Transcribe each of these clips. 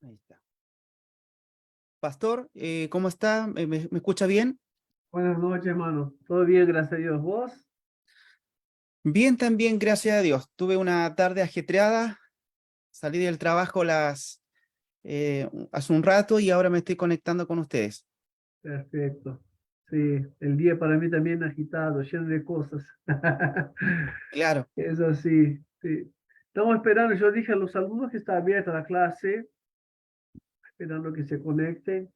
Ahí está. Pastor, ¿cómo está? ¿Me escucha bien? Buenas noches, hermano. ¿Todo bien? Gracias a Dios. ¿Vos? Bien, también, gracias a Dios. Tuve una tarde ajetreada, salí del trabajo hace un rato y ahora me estoy conectando con ustedes. Perfecto. Sí, el día para mí también agitado, lleno de cosas. Claro, Eso sí, sí. Estamos esperando, yo dije a los alumnos que está abierta la clase, esperando que se conecten.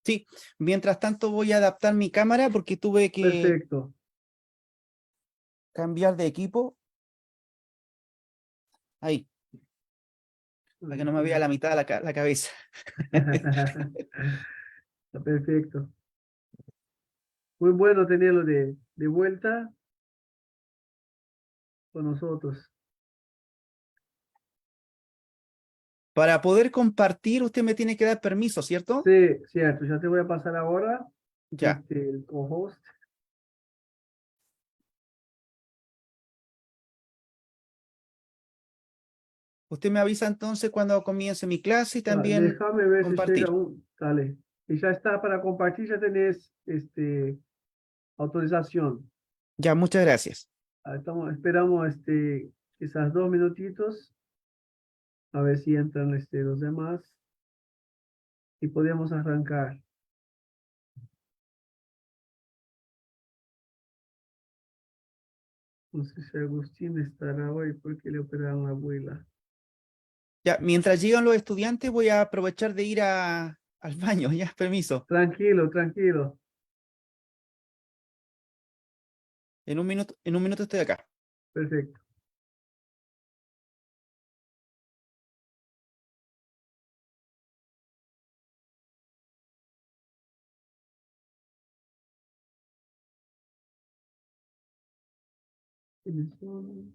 sí. Mientras tanto voy a adaptar mi cámara porque tuve que Perfecto. cambiar de equipo. Ahí, para que Ahí no me vea sí. la mitad de la cabeza. Está perfecto. Muy bueno tenerlo de vuelta con nosotros. Para poder compartir, usted me tiene que dar permiso, ¿cierto? Sí, cierto. Ya te voy a pasar ahora Ya. el co-host. Usted me avisa entonces cuando comience mi clase y también Déjame ver si llega compartir. un. Dale. Y ya está para compartir, ya tenés autorización. Ya, muchas gracias. Esperamos quizás 2 minutitos a ver si entran los demás y podemos arrancar. No sé si Agustín estará hoy porque le operaron la abuela. Ya, mientras llegan los estudiantes, voy a aprovechar de ir al baño, ya, permiso. Tranquilo, tranquilo. En un minuto estoy acá. Perfecto. ¿Quiénes son?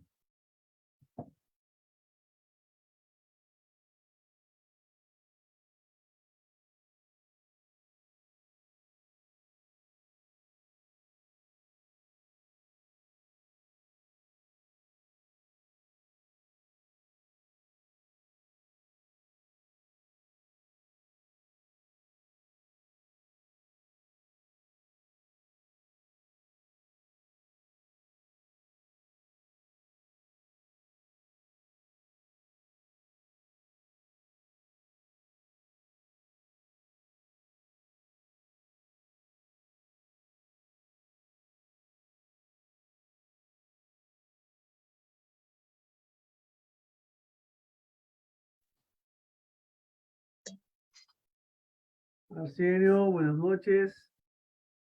Arsenio, buenas noches.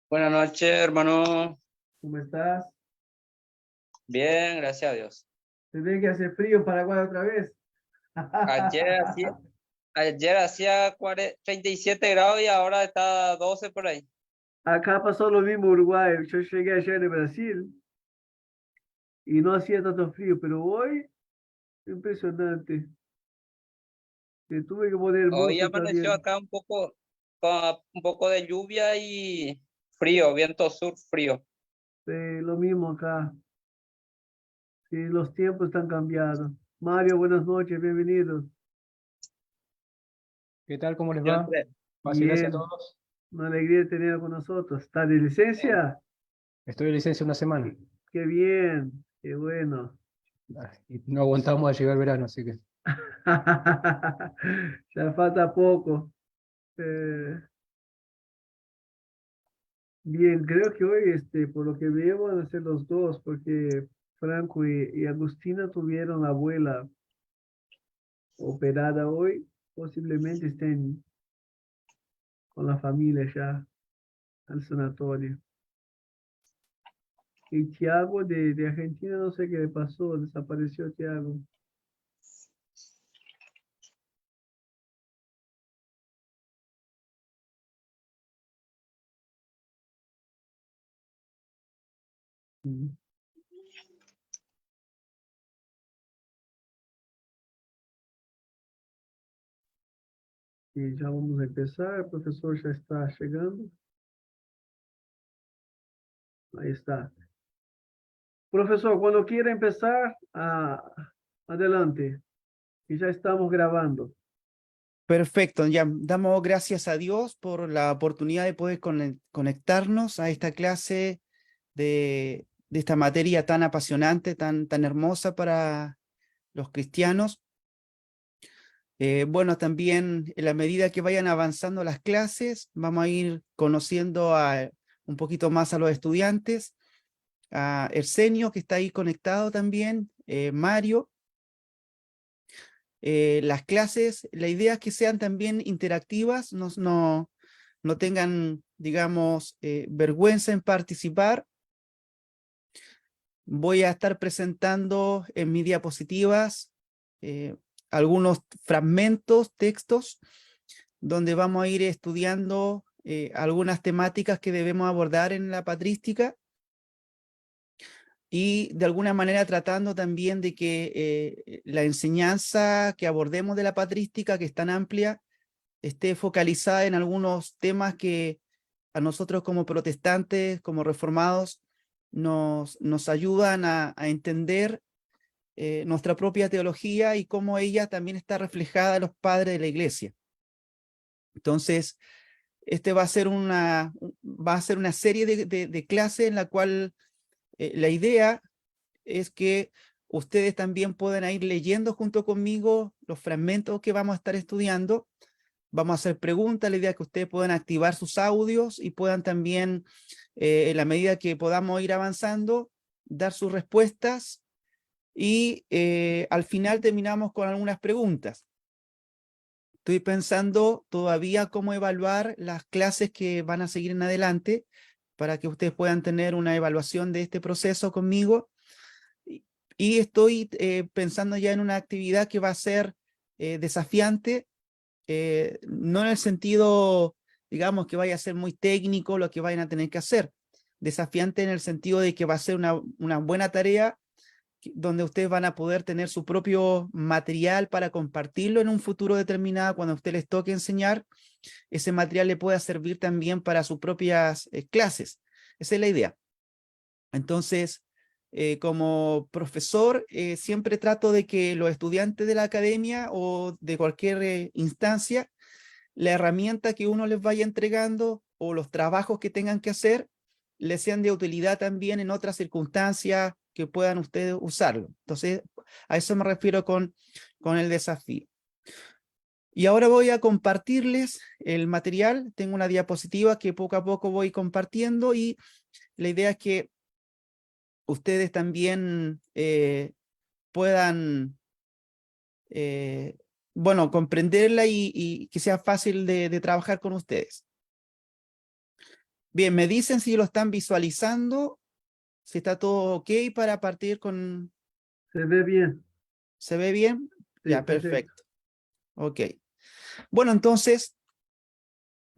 Buenas noches, hermano. ¿Cómo estás? Bien, gracias a Dios. Se ve que hace frío en Paraguay otra vez. Ayer hacía, ayer hacía 37 grados y ahora está a 12 por ahí. Acá pasó lo mismo Uruguay. Yo llegué ayer de Brasil y no hacía tanto frío, pero hoy, impresionante. Que tuve que poner el Hoy buzo amaneció también. acá un poco, con un poco de lluvia y frío, viento sur frío. Lo mismo acá. Sí, los tiempos están cambiados. Mario, buenas noches, bienvenidos. ¿Qué tal? ¿Cómo les Yo va? entré. Paz y gracias a Bien, todos. una alegría tenerlo con nosotros. ¿Está de licencia? Estoy de licencia una semana. Qué bien, qué bueno. Y no aguantamos a llegar el verano, así que Ya falta poco. Eh, Bien, creo que hoy, por lo que veo, van a ser los dos, porque Franco y Agustina tuvieron la abuela operada hoy. Posiblemente estén con la familia ya al sanatorio. Y Tiago de Argentina, no sé qué le pasó, desapareció Tiago. Mm. Y ya vamos a empezar, el profesor ya está llegando. Ahí está. Profesor, cuando quiera empezar, adelante. Y ya estamos grabando. Perfecto, ya damos gracias a Dios por la oportunidad de poder conectarnos a esta clase de esta materia tan apasionante, tan hermosa para los cristianos. Bueno, también en la medida que vayan avanzando las clases, vamos a ir conociendo un poquito más a los estudiantes, a Ersenio, que está ahí conectado también, Mario. Las clases, la idea es que sean también interactivas, no tengan, digamos, vergüenza en participar. Voy a estar presentando en mis diapositivas algunos fragmentos, textos, donde vamos a ir estudiando algunas temáticas que debemos abordar en la patrística, y de alguna manera tratando también de que la enseñanza que abordemos de la patrística, que es tan amplia, esté focalizada en algunos temas que a nosotros como protestantes, como reformados, nos ayudan a entender nuestra propia teología y cómo ella también está reflejada en los padres de la iglesia. Entonces, este va a ser una serie de clases en la cual la idea es que ustedes también puedan ir leyendo junto conmigo los fragmentos que vamos a estar estudiando. Vamos a hacer preguntas, la idea es que ustedes puedan activar sus audios y puedan también, en la medida que podamos ir avanzando, dar sus respuestas, y al final terminamos con algunas preguntas. Estoy pensando todavía cómo evaluar las clases que van a seguir en adelante, para que ustedes puedan tener una evaluación de este proceso conmigo. Y estoy pensando ya en una actividad que va a ser desafiante, no en el sentido, digamos, que vaya a ser muy técnico lo que vayan a tener que hacer. Desafiante en el sentido de que va a ser una buena tarea, donde ustedes van a poder tener su propio material para compartirlo en un futuro determinado. Cuando a ustedes les toque enseñar, ese material le pueda servir también para sus propias clases. Esa es la idea. Entonces, como profesor, siempre trato de que los estudiantes de la academia o de cualquier instancia, la herramienta que uno les vaya entregando o los trabajos que tengan que hacer, les sean de utilidad también en otras circunstancias que puedan ustedes usarlo. Entonces, a eso me refiero con el desafío. Y ahora voy a compartirles el material. Tengo una diapositiva que poco a poco voy compartiendo, y la idea es que ustedes también puedan, bueno, comprenderla y que sea fácil de trabajar con ustedes. Bien, me dicen si lo están visualizando, si está todo ok para partir con... Se ve bien. ¿Se ve bien? Sí, Ya, perfecto. perfecto. Ok. Bueno, entonces,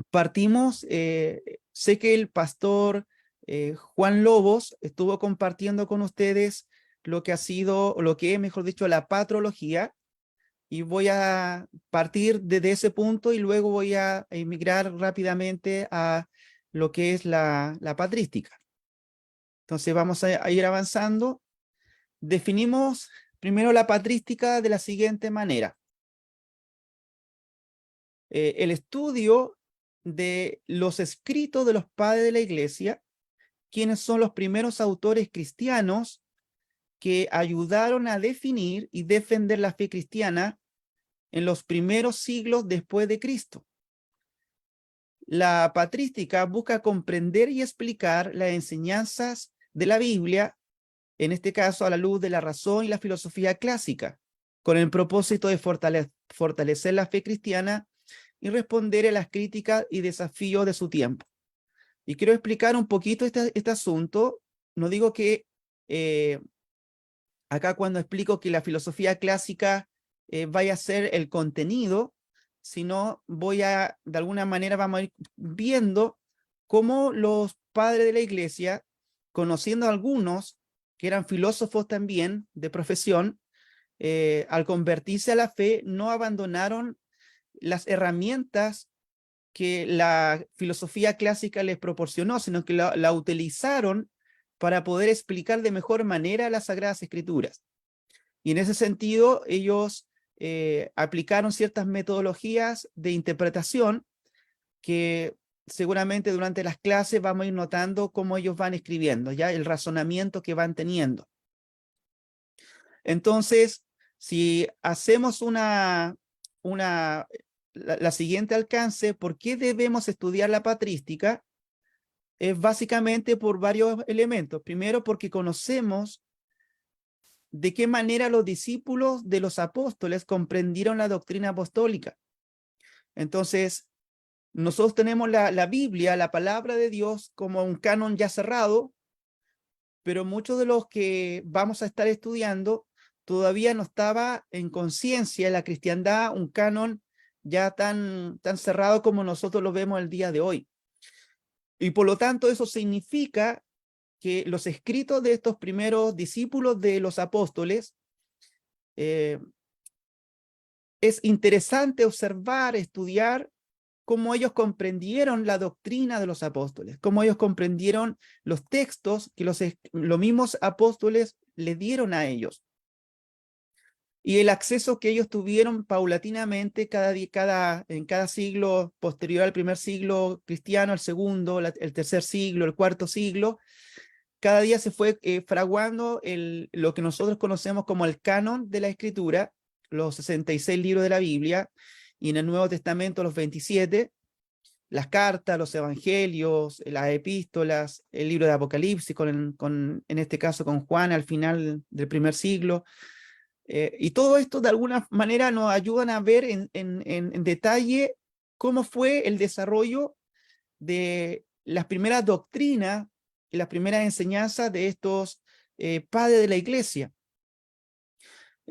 partimos. Sé que el pastor Juan Lobos estuvo compartiendo con ustedes lo que ha sido, o lo que es, mejor dicho, la patrología, y voy a partir desde ese punto y luego voy a emigrar rápidamente a lo que es la patrística. Entonces vamos a ir avanzando. Definimos primero la patrística de la siguiente manera. El estudio de los escritos de los padres de la iglesia, quienes son los primeros autores cristianos que ayudaron a definir y defender la fe cristiana en los primeros siglos después de Cristo. La patrística busca comprender y explicar las enseñanzas de la Biblia, en este caso a la luz de la razón y la filosofía clásica, con el propósito de fortalecer la fe cristiana y responder a las críticas y desafíos de su tiempo. Y quiero explicar un poquito este asunto. No digo que acá cuando explico que la filosofía clásica vaya a ser el contenido, sino de alguna manera vamos a ir viendo cómo los padres de la iglesia, conociendo a algunos que eran filósofos también de profesión, al convertirse a la fe, no abandonaron las herramientas que la filosofía clásica les proporcionó, sino que la utilizaron para poder explicar de mejor manera las Sagradas Escrituras. Y en ese sentido, ellos aplicaron ciertas metodologías de interpretación que seguramente durante las clases vamos a ir notando cómo ellos van escribiendo, ya el razonamiento que van teniendo. Entonces, si hacemos la siguiente alcance, ¿por qué debemos estudiar la patrística? Es básicamente por varios elementos. Primero, porque conocemos de qué manera los discípulos de los apóstoles comprendieron la doctrina apostólica. Entonces, nosotros tenemos la Biblia, la palabra de Dios, como un canon ya cerrado, pero muchos de los que vamos a estar estudiando todavía no estaba en conciencia la cristiandad, un canon ya tan cerrado como nosotros lo vemos el día de hoy. Y por lo tanto, eso significa que los escritos de estos primeros discípulos de los apóstoles, es interesante observar, estudiar cómo ellos comprendieron la doctrina de los apóstoles, cómo ellos comprendieron los textos que los mismos apóstoles le dieron a ellos. Y el acceso que ellos tuvieron paulatinamente en cada siglo posterior al primer siglo cristiano, el segundo, el tercer siglo, el cuarto siglo, cada día se fue fraguando lo que nosotros conocemos como el canon de la Escritura, los 66 libros de la Biblia, y en el Nuevo Testamento los 27, las cartas, los evangelios, las epístolas, el libro de Apocalipsis, en este caso con Juan al final del primer siglo. Y todo esto de alguna manera nos ayudan a ver en detalle cómo fue el desarrollo de las primeras doctrinas y las primeras enseñanzas de estos padres de la iglesia.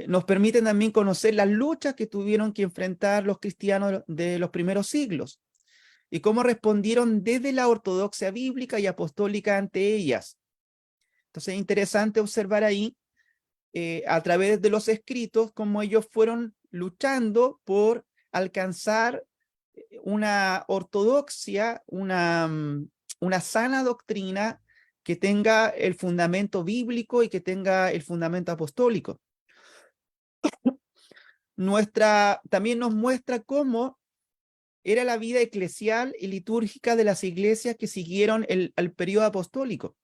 Nos permiten también conocer las luchas que tuvieron que enfrentar los cristianos de los primeros siglos y cómo respondieron desde la ortodoxia bíblica y apostólica ante ellas. Entonces es interesante observar ahí a través de los escritos cómo ellos fueron luchando por alcanzar una ortodoxia, una sana doctrina que tenga el fundamento bíblico y que tenga el fundamento apostólico. También nos muestra cómo era la vida eclesial y litúrgica de las iglesias que siguieron el periodo apostólico.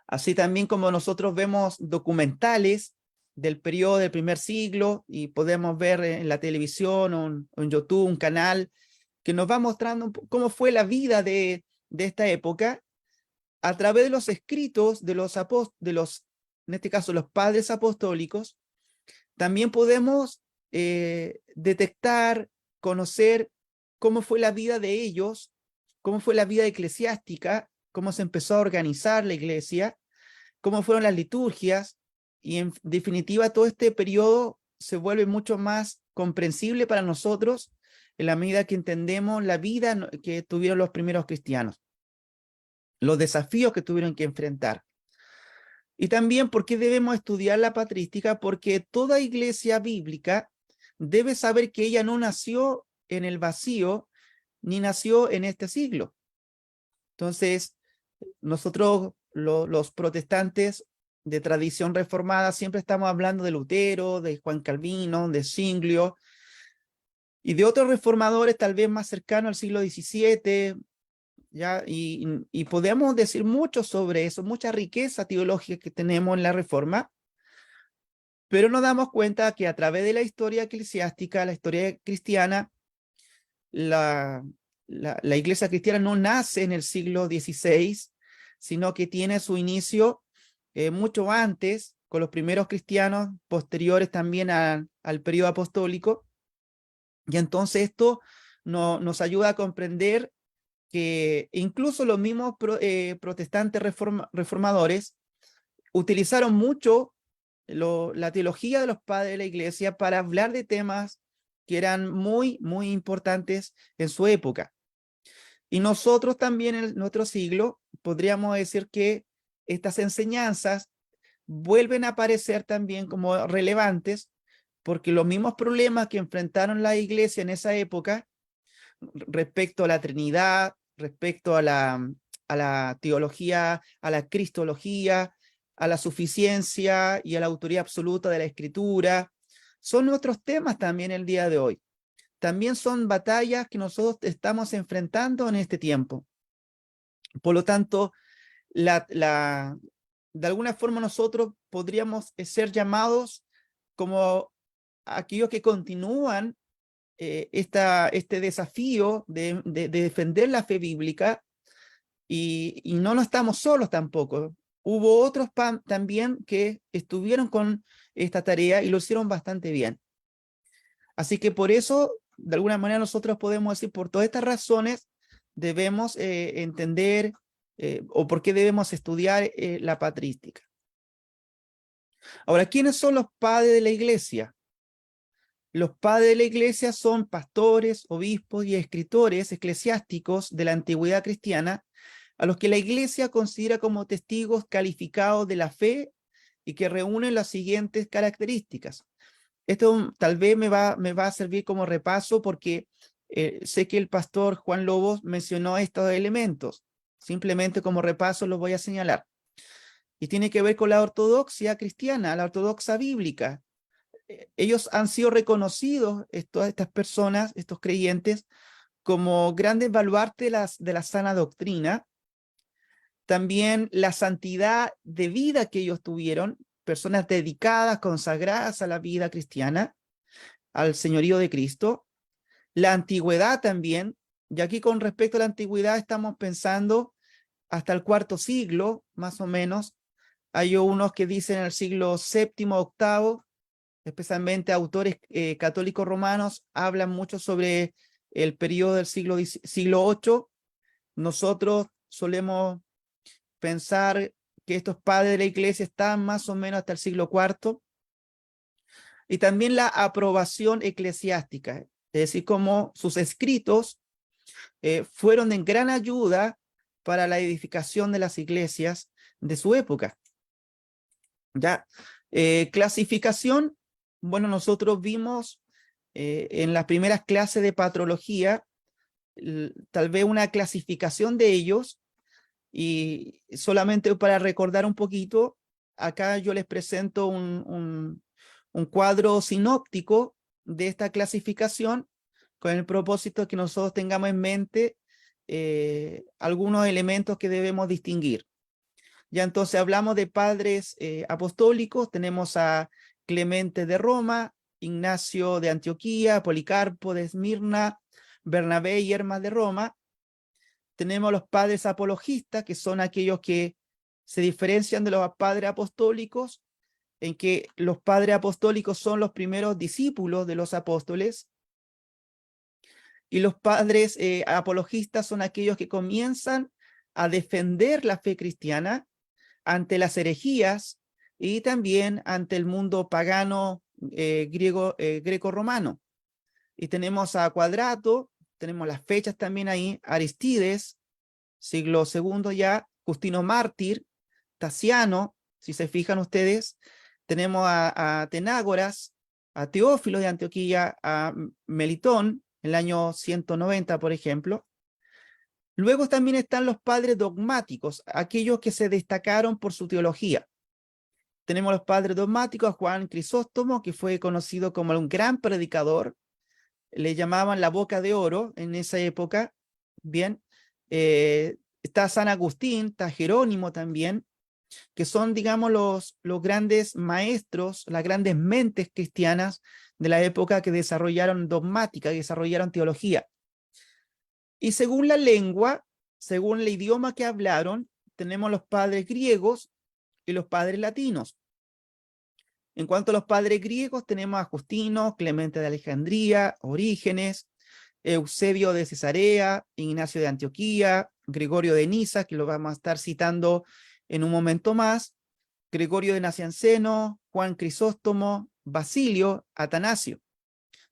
Así también como nosotros vemos documentales del periodo del primer siglo y podemos ver en la televisión o en YouTube un canal que nos va mostrando cómo fue la vida de esta época a través de los escritos de en este caso los padres apostólicos. También podemos detectar, conocer cómo fue la vida de ellos, cómo fue la vida eclesiástica, cómo se empezó a organizar la iglesia, cómo fueron las liturgias, y en definitiva todo este periodo se vuelve mucho más comprensible para nosotros en la medida que entendemos la vida que tuvieron los primeros cristianos, los desafíos que tuvieron que enfrentar. Y también por qué debemos estudiar la patrística, porque toda iglesia bíblica debe saber que ella no nació en el vacío, ni nació en este siglo. Entonces, nosotros los protestantes de tradición reformada siempre estamos hablando de Lutero, de Juan Calvino, de Zwinglio, y de otros reformadores tal vez más cercanos al siglo XVII, ¿ya? Y podemos decir mucho sobre eso, mucha riqueza teológica que tenemos en la Reforma, pero nos damos cuenta que a través de la historia eclesiástica, la historia cristiana, la iglesia cristiana no nace en el siglo XVI, sino que tiene su inicio mucho antes, con los primeros cristianos, posteriores también al periodo apostólico, y entonces esto nos ayuda a comprender que incluso los mismos protestantes reformadores utilizaron mucho la teología de los padres de la iglesia para hablar de temas que eran muy, muy importantes en su época. Y nosotros también en nuestro siglo podríamos decir que estas enseñanzas vuelven a aparecer también como relevantes, porque los mismos problemas que enfrentaron la iglesia en esa época respecto a la Trinidad, respecto a la teología, a la cristología, a la suficiencia y a la autoría absoluta de la Escritura, son nuestros temas también el día de hoy. También son batallas que nosotros estamos enfrentando en este tiempo. Por lo tanto, de alguna forma nosotros podríamos ser llamados como aquellos que continúan este desafío de defender la fe bíblica, y no estamos solos tampoco. Hubo otros también que estuvieron con esta tarea y lo hicieron bastante bien. Así que por eso, de alguna manera, nosotros podemos decir, por todas estas razones, debemos entender o por qué debemos estudiar la patrística. Ahora, ¿quiénes son los padres de la iglesia? Los padres de la iglesia son pastores, obispos y escritores eclesiásticos de la antigüedad cristiana, a los que la iglesia considera como testigos calificados de la fe y que reúnen las siguientes características. Esto tal vez me va a servir como repaso porque sé que el pastor Juan Lobos mencionó estos elementos. Simplemente como repaso los voy a señalar. Y tiene que ver con la ortodoxia cristiana, la ortodoxa bíblica. Ellos han sido reconocidos, estas personas, estos creyentes, como grandes baluartes de la sana doctrina. También la santidad de vida que ellos tuvieron, personas dedicadas, consagradas a la vida cristiana, al señorío de Cristo. La antigüedad también, y aquí con respecto a la antigüedad estamos pensando hasta el IV siglo, más o menos. Hay unos que dicen el siglo VII, VIII, especialmente autores católicos romanos, hablan mucho sobre el periodo del siglo VIII. Nosotros solemos pensar que estos padres de la iglesia están más o menos hasta el siglo IV. Y también la aprobación eclesiástica, es decir, como sus escritos fueron de gran ayuda para la edificación de las iglesias de su época. ¿Ya? Clasificación, bueno, nosotros vimos en las primeras clases de patrología tal vez una clasificación de ellos, y solamente para recordar un poquito, acá yo les presento un cuadro sinóptico de esta clasificación con el propósito de que nosotros tengamos en mente algunos elementos que debemos distinguir. Ya entonces hablamos de padres apostólicos, tenemos a Clemente de Roma, Ignacio de Antioquía, Policarpo de Esmirna, Bernabé y Hermas de Roma. Tenemos los padres apologistas, que son aquellos que se diferencian de los padres apostólicos, en que los padres apostólicos son los primeros discípulos de los apóstoles, y los padres apologistas son aquellos que comienzan a defender la fe cristiana ante las herejías y también ante el mundo pagano greco-romano. Y tenemos a Cuadrato, tenemos las fechas también ahí, Aristides, siglo II ya, Justino Mártir, Tasiano, si se fijan ustedes, tenemos a Tenágoras, a Teófilo de Antioquía, a Melitón, el año 190, por ejemplo. Luego también están los padres dogmáticos, aquellos que se destacaron por su teología. Tenemos los padres dogmáticos, a Juan Crisóstomo, que fue conocido como un gran predicador, le llamaban la boca de oro en esa época. Bien, está San Agustín, está Jerónimo también, que son, digamos, los grandes maestros, las grandes mentes cristianas de la época que desarrollaron dogmática, que desarrollaron teología. Y según la lengua, según el idioma que hablaron, tenemos los padres griegos y los padres latinos. En cuanto a los padres griegos, tenemos a Justino, Clemente de Alejandría, Orígenes, Eusebio de Cesarea, Ignacio de Antioquía, Gregorio de Niza, que lo vamos a estar citando en un momento más, Gregorio de Nacianceno, Juan Crisóstomo, Basilio, Atanasio.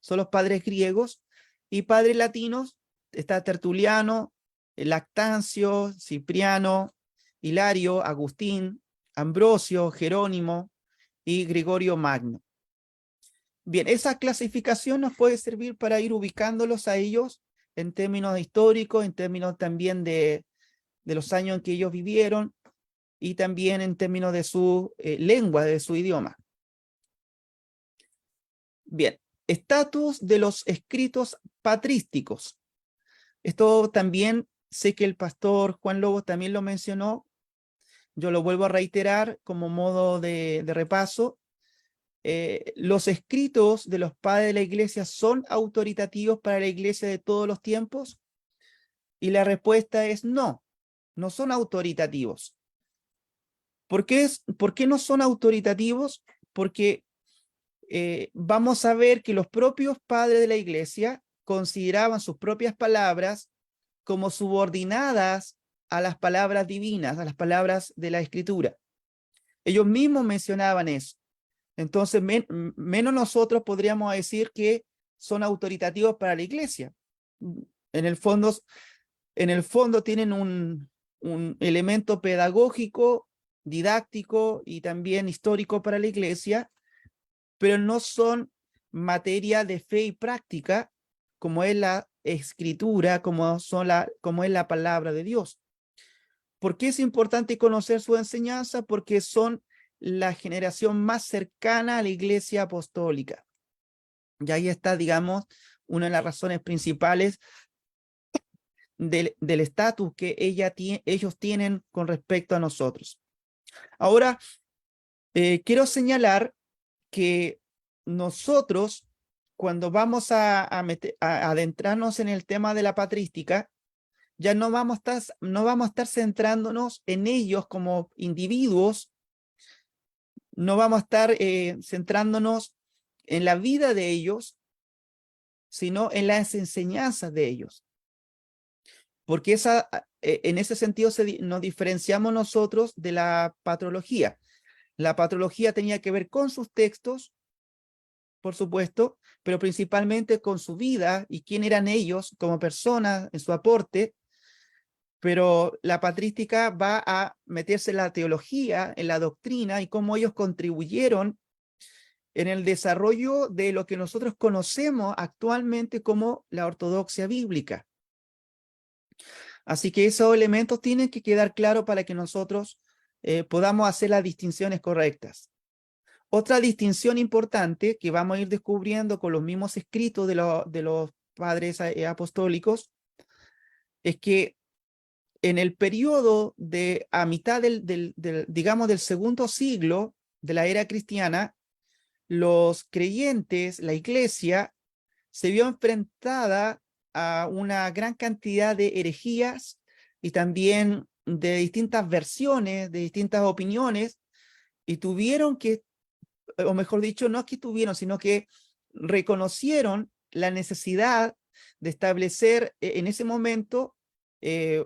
Son los padres griegos. Y padres latinos, está Tertuliano, Lactancio, Cipriano, Hilario, Agustín, Ambrosio, Jerónimo y Gregorio Magno. Bien, esa clasificación nos puede servir para ir ubicándolos a ellos en términos históricos, en términos también de los años en que ellos vivieron y también en términos de su lengua, de su idioma. Bien, estatus de los escritos patrísticos. Esto también sé que el pastor Juan Lobos también lo mencionó. Yo lo vuelvo a reiterar como modo de repaso. ¿Los escritos de los padres de la iglesia son autoritativos para la iglesia de todos los tiempos? Y la respuesta es no, no son autoritativos. ¿Por qué no son autoritativos? Porque vamos a ver que los propios padres de la iglesia consideraban sus propias palabras como subordinadas a las palabras divinas, a las palabras de la escritura. Ellos mismos mencionaban eso. Entonces, menos nosotros podríamos decir que son autoritativos para la iglesia. En el fondo tienen un elemento pedagógico, didáctico y también histórico para la iglesia, pero no son materia de fe y práctica, como es la escritura, como es la palabra de Dios. ¿Por qué es importante conocer su enseñanza? Porque son la generación más cercana a la iglesia apostólica. Y ahí está, digamos, una de las razones principales del estatus que ellos tienen con respecto a nosotros. Ahora, quiero señalar que nosotros, cuando vamos a adentrarnos en el tema de la patrística, ya no vamos a estar centrándonos en ellos como individuos, no vamos a estar centrándonos en la vida de ellos, sino en las enseñanzas de ellos. Porque en ese sentido nos diferenciamos nosotros de la patrología. La patrología tenía que ver con sus textos, por supuesto, pero principalmente con su vida y quién eran ellos como personas en su aporte. Pero la patrística va a meterse en la teología, en la doctrina y cómo ellos contribuyeron en el desarrollo de lo que nosotros conocemos actualmente como la ortodoxia bíblica. Así que esos elementos tienen que quedar claros para que nosotros podamos hacer las distinciones correctas. Otra distinción importante que vamos a ir descubriendo con los mismos escritos de los padres apostólicos es que en el periodo a mitad digamos, del segundo siglo de la era cristiana, los creyentes, la iglesia, se vio enfrentada a una gran cantidad de herejías y también de distintas versiones, de distintas opiniones, y tuvieron que, o mejor dicho, no es que tuvieron, sino que reconocieron la necesidad de establecer en ese momento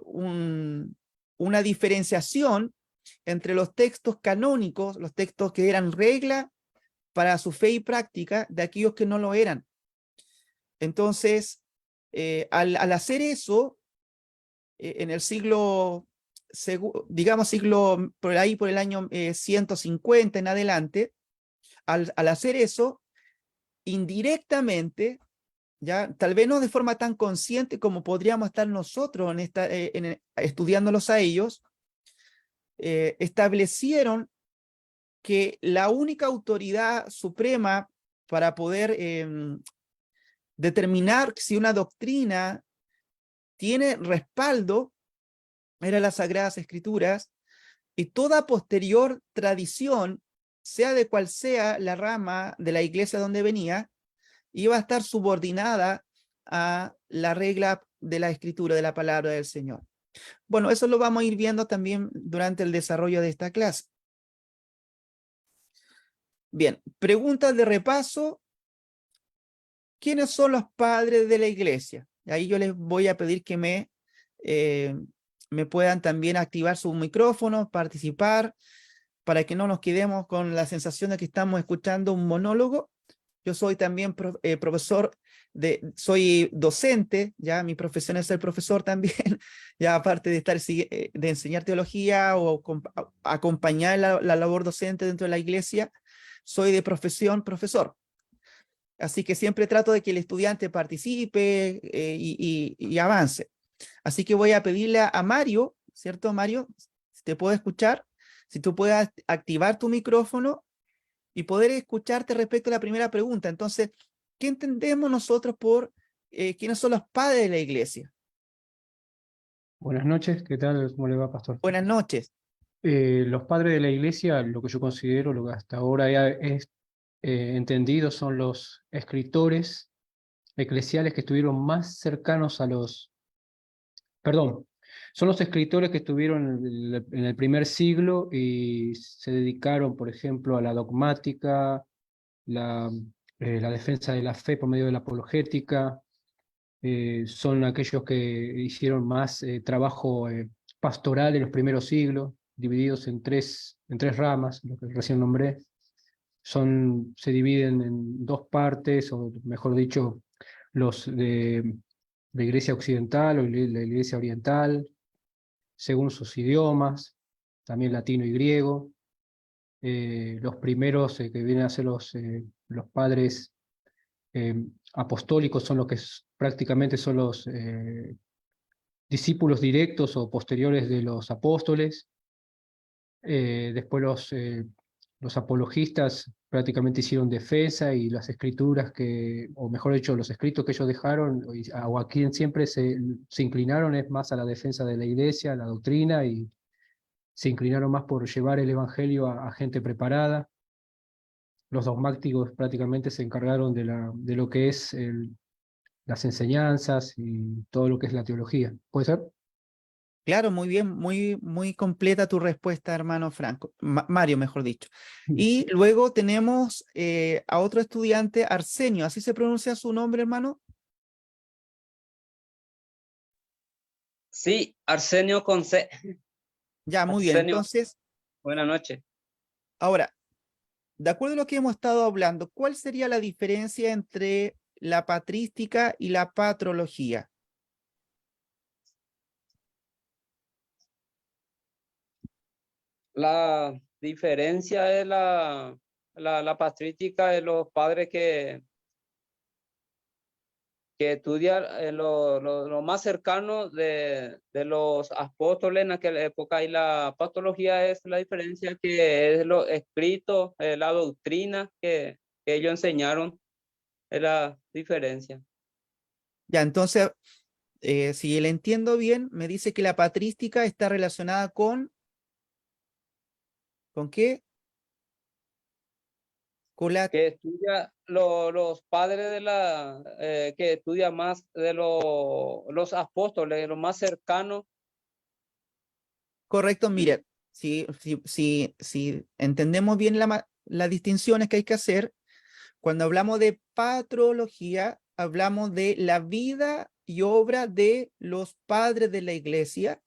una diferenciación entre los textos canónicos, los textos que eran regla para su fe y práctica, de aquellos que no lo eran. Entonces, al hacer eso, en el siglo, digamos por ahí por el año 150 en adelante, al hacer eso, indirectamente, ya tal vez no de forma tan consciente como podríamos estar nosotros estudiándolos a ellos, establecieron que la única autoridad suprema para poder determinar si una doctrina tiene respaldo era las Sagradas Escrituras, y toda posterior tradición, sea de cual sea la rama de la iglesia donde venía, iba a estar subordinada a la regla de la Escritura, de la palabra del Señor. Bueno, eso lo vamos a ir viendo también durante el desarrollo de esta clase. Bien, preguntas de repaso. ¿Quiénes son los padres de la iglesia? Ahí yo les voy a pedir que me puedan también activar su micrófono, participar, para que no nos quedemos con la sensación de que estamos escuchando un monólogo. Yo soy también profesor, soy docente, ya mi profesión es ser profesor también, ya aparte de enseñar teología o acompañar la labor docente dentro de la iglesia, soy de profesión profesor. Así que siempre trato de que el estudiante participe y avance. Así que voy a pedirle a Mario, ¿cierto, Mario? Si te puedo escuchar, si tú puedes activar tu micrófono y poder escucharte respecto a la primera pregunta. Entonces, ¿qué entendemos nosotros por quiénes son los padres de la iglesia? Buenas noches, ¿qué tal? ¿Cómo le va, pastor? Buenas noches. Los padres de la iglesia, lo que yo considero, lo que hasta ahora es entendido, son los escritores eclesiales que estuvieron más cercanos a los, perdón, son los escritores que estuvieron en el primer siglo y se dedicaron, por ejemplo, a la dogmática, la defensa de la fe por medio de la apologética. Son aquellos que hicieron más trabajo pastoral en los primeros siglos, divididos en tres ramas, lo que recién nombré. Se dividen en dos partes, o mejor dicho, los de la iglesia occidental o la iglesia oriental, según sus idiomas, también latino y griego. Los primeros que vienen a ser los padres apostólicos son los que prácticamente son los discípulos directos o posteriores de los apóstoles. Después los apologistas prácticamente hicieron defensa y las escrituras o mejor dicho, los escritos que ellos dejaron, o a quien siempre se inclinaron es más a la defensa de la iglesia, a la doctrina, y se inclinaron más por llevar el evangelio a gente preparada. Los dogmáticos prácticamente se encargaron de lo que es las enseñanzas y todo lo que es la teología. ¿Puede ser? Claro, muy bien, muy completa tu respuesta, hermano Franco, Mario, mejor dicho. Y luego tenemos a otro estudiante, Arsenio, ¿así se pronuncia su nombre, hermano? Sí, Arsenio con C. Ya, muy bien. Arsenio, Entonces, buenas noches. ahora, de acuerdo a lo que hemos estado hablando, ¿cuál sería la diferencia entre la patrística y la patrología? La diferencia es la patrística de los padres que estudian lo más cercano de los apóstoles en aquella época, y la patología es la diferencia que es lo escrito, la doctrina que ellos enseñaron, es la diferencia. Ya, entonces, si le entiendo bien, me dice que la patrística está relacionada ¿con qué? Con la, Que estudia los padres que estudia más de los apóstoles, lo más cercano. correcto, mire, si entendemos bien las distinciones que hay que hacer, cuando hablamos de patrología, hablamos de la vida y obra de los padres de la iglesia.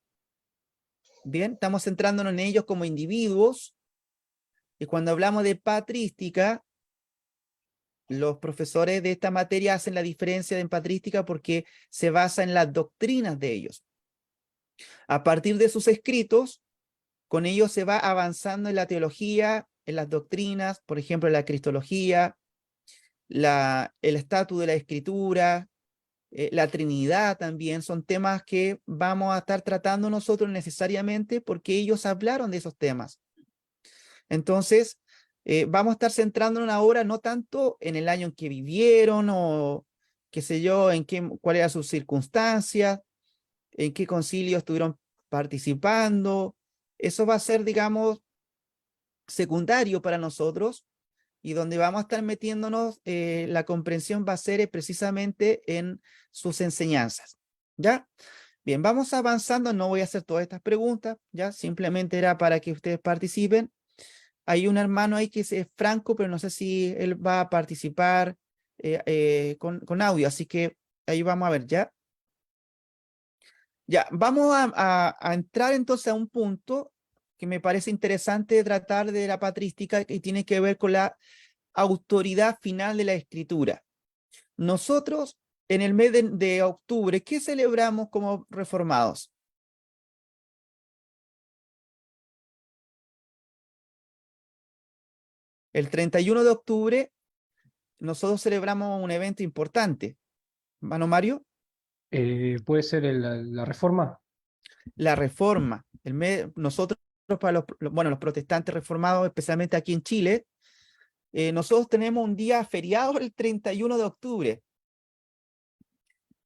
Bien, estamos centrándonos en ellos como individuos. Y cuando hablamos de patrística, los profesores de esta materia hacen la diferencia en patrística porque se basa en las doctrinas de ellos. A partir de sus escritos, con ellos se va avanzando en la teología, en las doctrinas, por ejemplo, en la cristología, el estatus de la escritura, la Trinidad también, son temas que vamos a estar tratando nosotros necesariamente porque ellos hablaron de esos temas. Entonces, vamos a estar centrándonos ahora no tanto en el año en que vivieron o qué sé yo, cuáles eran sus circunstancias, en qué concilio estuvieron participando. Eso va a ser, digamos, secundario para nosotros, y donde vamos a estar metiéndonos, la comprensión va a ser precisamente en sus enseñanzas. ¿Ya? Bien, vamos avanzando, no voy a hacer todas estas preguntas, ¿ya? Simplemente era para que ustedes participen. Hay un hermano ahí que es Franco, pero no sé si él va a participar con audio, así que ahí vamos a ver, ¿ya? Ya, vamos a entrar entonces a un punto que me parece interesante tratar de la patrística y tiene que ver con la autoridad final de la escritura. Nosotros, en el mes de octubre, ¿qué celebramos como reformados? El 31 de octubre, nosotros celebramos un evento importante. ¿Mano Mario? ¿Puede ser la reforma? La reforma. Nosotros, para los protestantes reformados, especialmente aquí en Chile, nosotros tenemos un día feriado el 31 de octubre.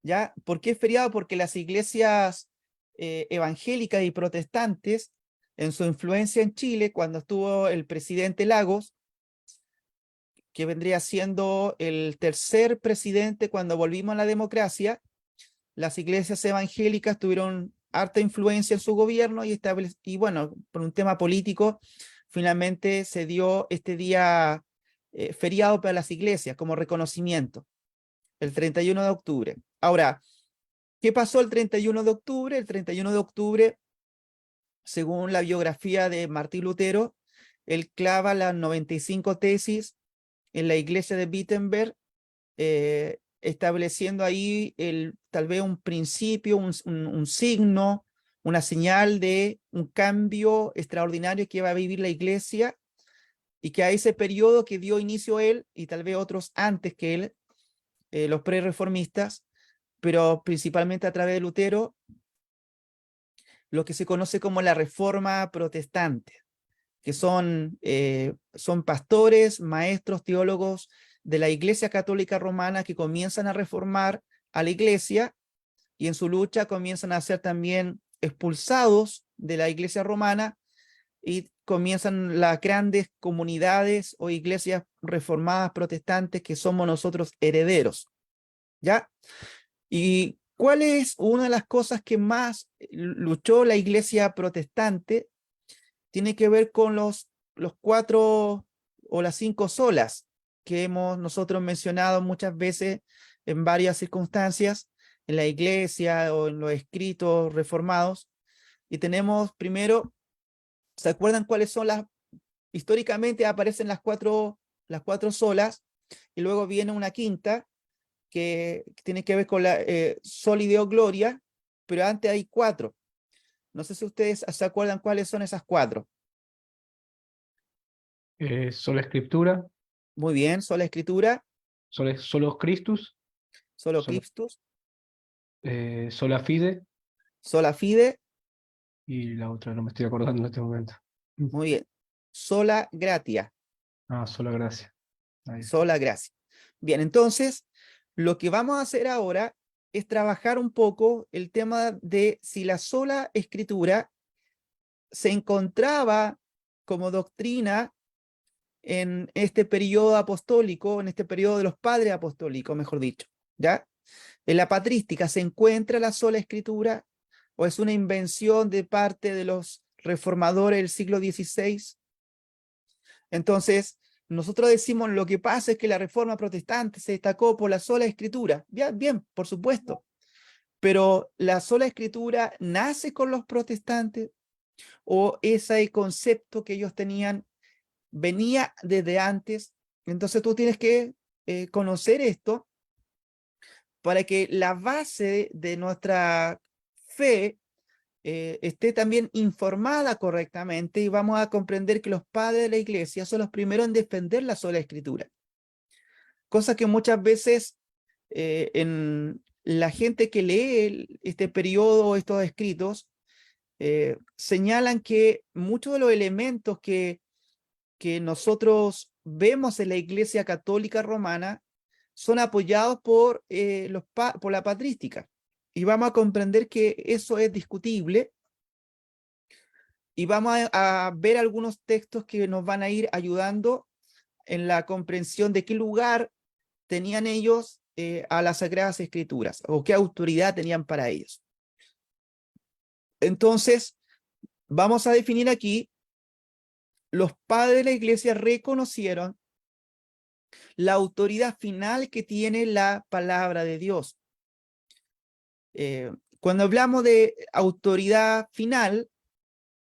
¿Ya? ¿Por qué es feriado? Porque las iglesias evangélicas y protestantes, en su influencia en Chile, cuando estuvo el presidente Lagos, que vendría siendo el tercer presidente cuando volvimos a la democracia, las iglesias evangélicas tuvieron harta influencia en su gobierno y bueno, por un tema político, finalmente se dio este día feriado para las iglesias como reconocimiento, el 31 de octubre. Ahora, ¿qué pasó el 31 de octubre? El 31 de octubre, según la biografía de Martín Lutero, él clava las 95 tesis en la iglesia de Wittenberg, estableciendo ahí tal vez un principio, un signo, una señal de un cambio extraordinario que va a vivir la iglesia, y que a ese periodo que dio inicio él, y tal vez otros antes que él, los pre-reformistas, pero principalmente a través de Lutero, lo que se conoce como la Reforma Protestante, que son pastores, maestros, teólogos de la Iglesia Católica Romana que comienzan a reformar a la Iglesia, y en su lucha comienzan a ser también expulsados de la Iglesia Romana, y comienzan las grandes comunidades o iglesias reformadas protestantes que somos nosotros herederos, ¿ya? ¿Y cuál es una de las cosas que más luchó la iglesia protestante? Tiene que ver con los 4 o las 5 solas que hemos nosotros mencionado muchas veces en varias circunstancias en la iglesia o en los escritos reformados. Y tenemos primero, ¿se acuerdan cuáles son históricamente aparecen las cuatro solas, y luego viene una quinta que tiene que ver con la Soli Deo Gloria, pero antes hay 4. No sé si ustedes se acuerdan cuáles son esas 4. Sola Escritura, Muy bien, sola Escritura, solo Christus, solo sola, Christus, sola Fide, sola Fide, y la otra no me estoy acordando en este momento. muy bien, sola Gratia, Ah, sola Gracia. Ahí está. sola Gracia. Bien, entonces, lo que vamos a hacer ahora es trabajar un poco el tema de si la sola Escritura se encontraba como doctrina en este periodo apostólico, en este periodo de los padres apostólicos, mejor dicho, ¿ya? En la patrística, ¿se encuentra la sola Escritura o es una invención de parte de los reformadores del siglo XVI? Entonces, nosotros decimos, lo que pasa es que la Reforma Protestante se destacó por la sola Escritura. Bien, bien, por supuesto, pero ¿la sola Escritura nace con los protestantes o ese concepto que ellos tenían venía desde antes? Entonces tú tienes que conocer esto para que la base de nuestra fe esté también informada correctamente, y vamos a comprender que los padres de la iglesia son los primeros en defender la sola Escritura. Cosa que muchas veces en la gente que lee este periodo, estos escritos, señalan que muchos de los elementos que nosotros vemos en la Iglesia Católica Romana son apoyados por la patrística. Y vamos a comprender que eso es discutible, y vamos a ver algunos textos que nos van a ir ayudando en la comprensión de qué lugar tenían ellos a las Sagradas Escrituras, o qué autoridad tenían para ellos. Entonces, vamos a definir aquí, los padres de la iglesia reconocieron la autoridad final que tiene la palabra de Dios. Cuando hablamos de autoridad final,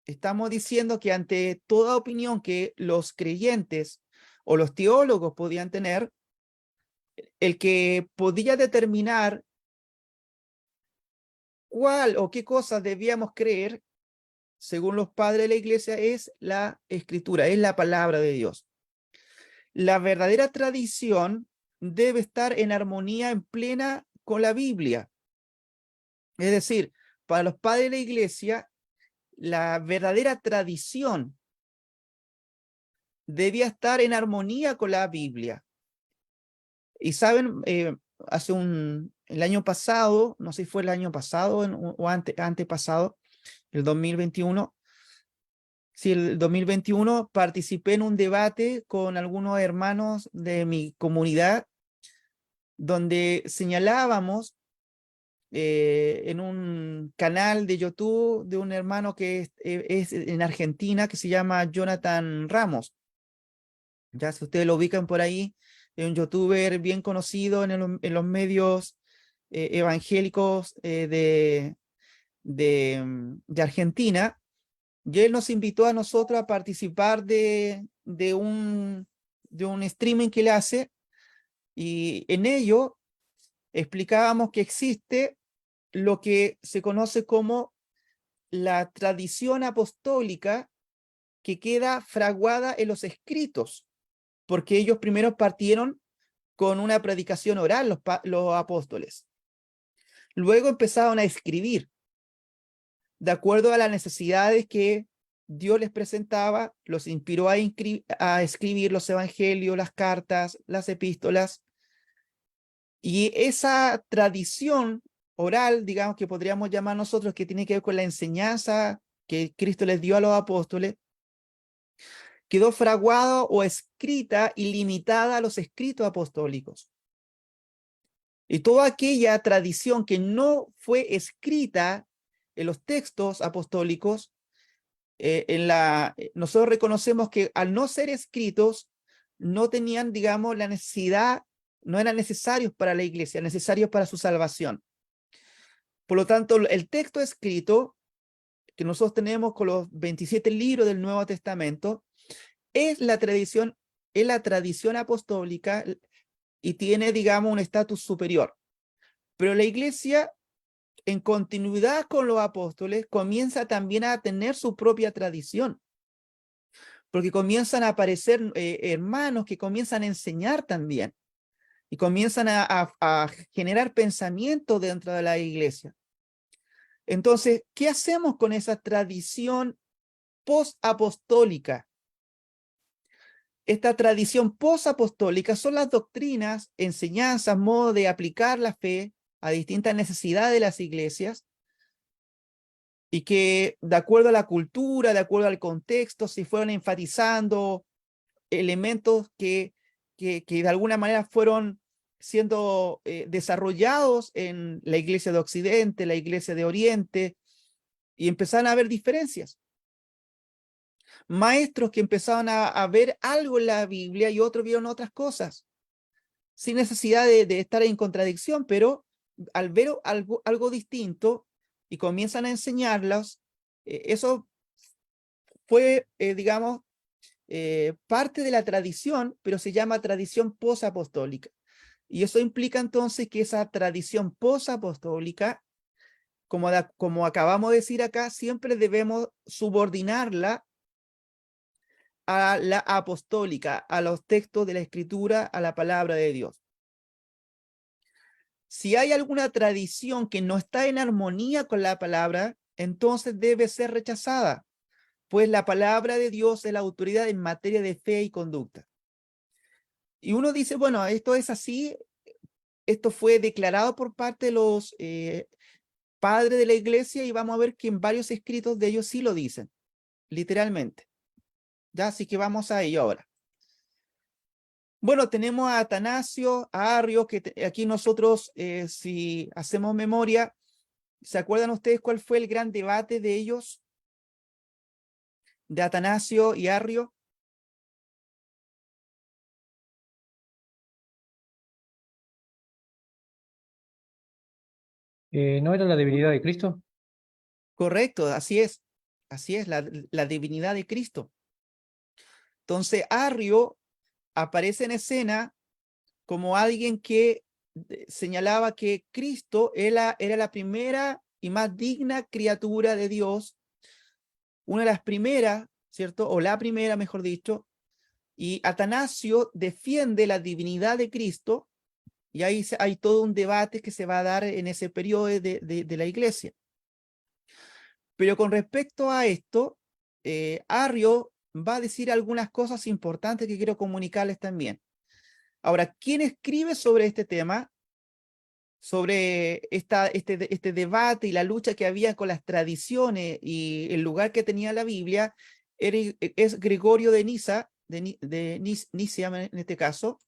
estamos diciendo que ante toda opinión que los creyentes o los teólogos podían tener, el que podía determinar cuál o qué cosas debíamos creer, según los padres de la iglesia, es la Escritura, es la palabra de Dios. La verdadera tradición debe estar en armonía, en plena con la Biblia. Es decir, para los padres de la iglesia, la verdadera tradición debía estar en armonía con la Biblia. Y saben, el año pasado, no sé si fue el año pasado o antepasado, el 2021, sí, el 2021 participé en un debate con algunos hermanos de mi comunidad donde señalábamos en un canal de YouTube de un hermano que es en Argentina, que se llama Jonathan Ramos. Ya si ustedes lo ubican por ahí, es un youtuber bien conocido en los medios evangélicos de Argentina, y él nos invitó a nosotros a participar de un streaming que él hace, y en ello explicábamos que existe lo que se conoce como la tradición apostólica que queda fraguada en los escritos, porque ellos primero partieron con una predicación oral, los apóstoles. Luego empezaron a escribir, de acuerdo a las necesidades que Dios les presentaba, los inspiró a escribir los evangelios, las cartas, las epístolas, y esa tradición oral, digamos, que podríamos llamar nosotros, que tiene que ver con la enseñanza que Cristo les dio a los apóstoles, quedó fraguada o escrita y limitada a los escritos apostólicos. Y toda aquella tradición que no fue escrita en los textos apostólicos, nosotros reconocemos que al no ser escritos, no tenían, digamos, la necesidad, no eran necesarios para la iglesia, necesarios para su salvación. Por lo tanto, el texto escrito que nosotros tenemos con los 27 libros del Nuevo Testamento es la tradición apostólica y tiene, digamos, un estatus superior. Pero la iglesia, en continuidad con los apóstoles, comienza también a tener su propia tradición, porque comienzan a aparecer hermanos que comienzan a enseñar también, y comienzan a generar pensamiento dentro de la iglesia. Entonces, ¿qué hacemos con esa tradición post-apostólica? Esta tradición post-apostólica son las doctrinas, enseñanzas, modo de aplicar la fe a distintas necesidades de las iglesias, y que de acuerdo a la cultura, de acuerdo al contexto, se fueron enfatizando elementos que de alguna manera fueron siendo desarrollados en la iglesia de Occidente, la iglesia de Oriente, y empezaron a haber diferencias. Maestros que empezaban a ver algo en la Biblia y otros vieron otras cosas, sin necesidad de estar en contradicción, pero al ver algo distinto y comienzan a enseñarlos, eso fue, digamos, parte de la tradición, pero se llama tradición posapostólica. Y eso implica entonces que esa tradición posapostólica, como acabamos de decir acá, siempre debemos subordinarla a la apostólica, a los textos de la Escritura, a la palabra de Dios. Si hay alguna tradición que no está en armonía con la palabra, entonces debe ser rechazada, pues la palabra de Dios es la autoridad en materia de fe y conducta. Y uno dice, bueno, esto es así, esto fue declarado por parte de los padres de la iglesia, y vamos a ver que en varios escritos de ellos sí lo dicen, literalmente. Ya, así que vamos a ello ahora. Bueno, tenemos a Atanasio, a Arrio, que aquí nosotros, si hacemos memoria, ¿se acuerdan ustedes cuál fue el gran debate de ellos? De Atanasio y Arrio. ¿No era la divinidad de Cristo? Correcto, así es, la divinidad de Cristo. Entonces, Arrio aparece en escena como alguien que señalaba que Cristo era la primera y más digna criatura de Dios, una de las primeras, ¿cierto? O la primera, mejor dicho, y Atanasio defiende la divinidad de Cristo, y ahí hay todo un debate que se va a dar en ese periodo de la iglesia. Pero con respecto a esto, Arrio va a decir algunas cosas importantes que quiero comunicarles también. Ahora, ¿quién escribe sobre este tema? Sobre este debate y la lucha que había con las tradiciones y el lugar que tenía la Biblia, es Gregorio de Nisa, Nicia en este caso,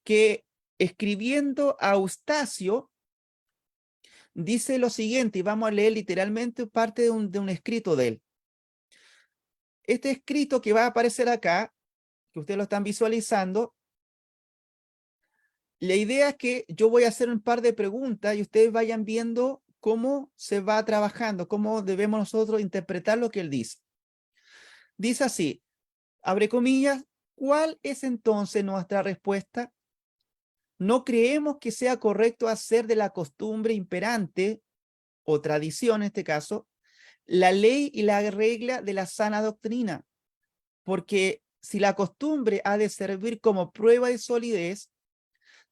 que escribiendo a Eustacio, dice lo siguiente, y vamos a leer literalmente parte de un escrito de él. Este escrito que va a aparecer acá, que ustedes lo están visualizando, la idea es que yo voy a hacer un par de preguntas y ustedes vayan viendo cómo se va trabajando, cómo debemos nosotros interpretar lo que él dice. Dice así, abre comillas, ¿cuál es entonces nuestra respuesta? No creemos que sea correcto hacer de la costumbre imperante, o tradición en este caso, la ley y la regla de la sana doctrina, porque si la costumbre ha de servir como prueba de solidez,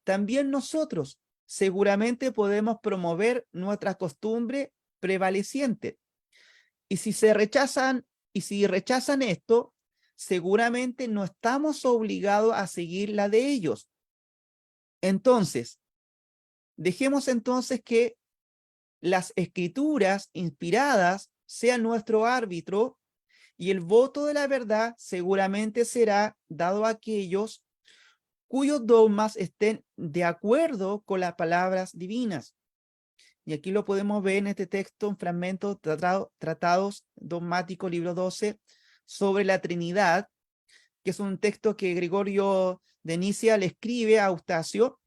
también nosotros seguramente podemos promover nuestra costumbre prevaleciente. Y si rechazan esto, seguramente no estamos obligados a seguir la de ellos. Entonces, dejemos entonces que las escrituras inspiradas sean nuestro árbitro y el voto de la verdad seguramente será dado a aquellos cuyos dogmas estén de acuerdo con las palabras divinas. Y aquí lo podemos ver en este texto, un fragmento, Tratados Dogmáticos, libro 12, sobre la Trinidad, que es un texto que Gregorio de Nicia le escribe a Eustacio.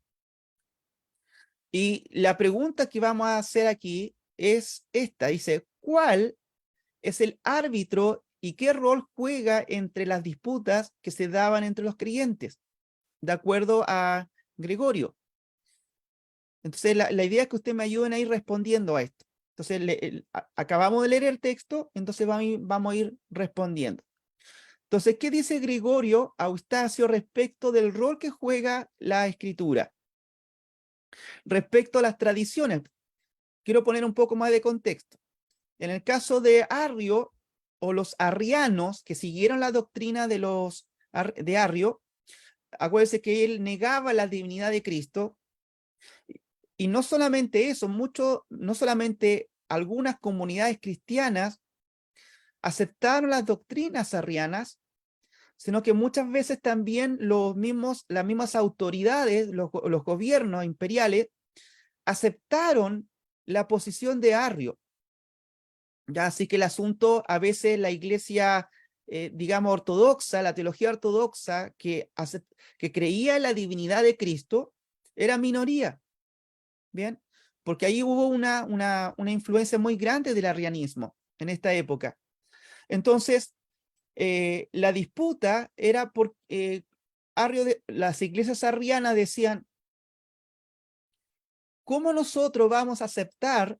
Y la pregunta que vamos a hacer aquí es esta, dice, ¿cuál es el árbitro y qué rol juega entre las disputas que se daban entre los creyentes? De acuerdo a Gregorio. Entonces, la idea es que ustedes me ayuden a ir respondiendo a esto. Entonces, acabamos de leer el texto, entonces vamos a ir respondiendo. Entonces, ¿qué dice Gregorio a Eustacio respecto del rol que juega la escritura? Respecto a las tradiciones, quiero poner un poco más de contexto. En el caso de Arrio, o los arrianos, que siguieron la doctrina de Arrio, acuérdense que él negaba la divinidad de Cristo, y no solamente eso, no solamente algunas comunidades cristianas aceptaron las doctrinas arrianas, sino que muchas veces también las mismas autoridades, los gobiernos imperiales, aceptaron la posición de Arrio. Ya, así que el asunto, a veces la iglesia, digamos, ortodoxa, la teología ortodoxa, que creía en la divinidad de Cristo, era minoría. Bien, porque ahí hubo una influencia muy grande del arrianismo en esta época. Entonces, la disputa era por las iglesias arrianas decían, ¿cómo nosotros vamos a aceptar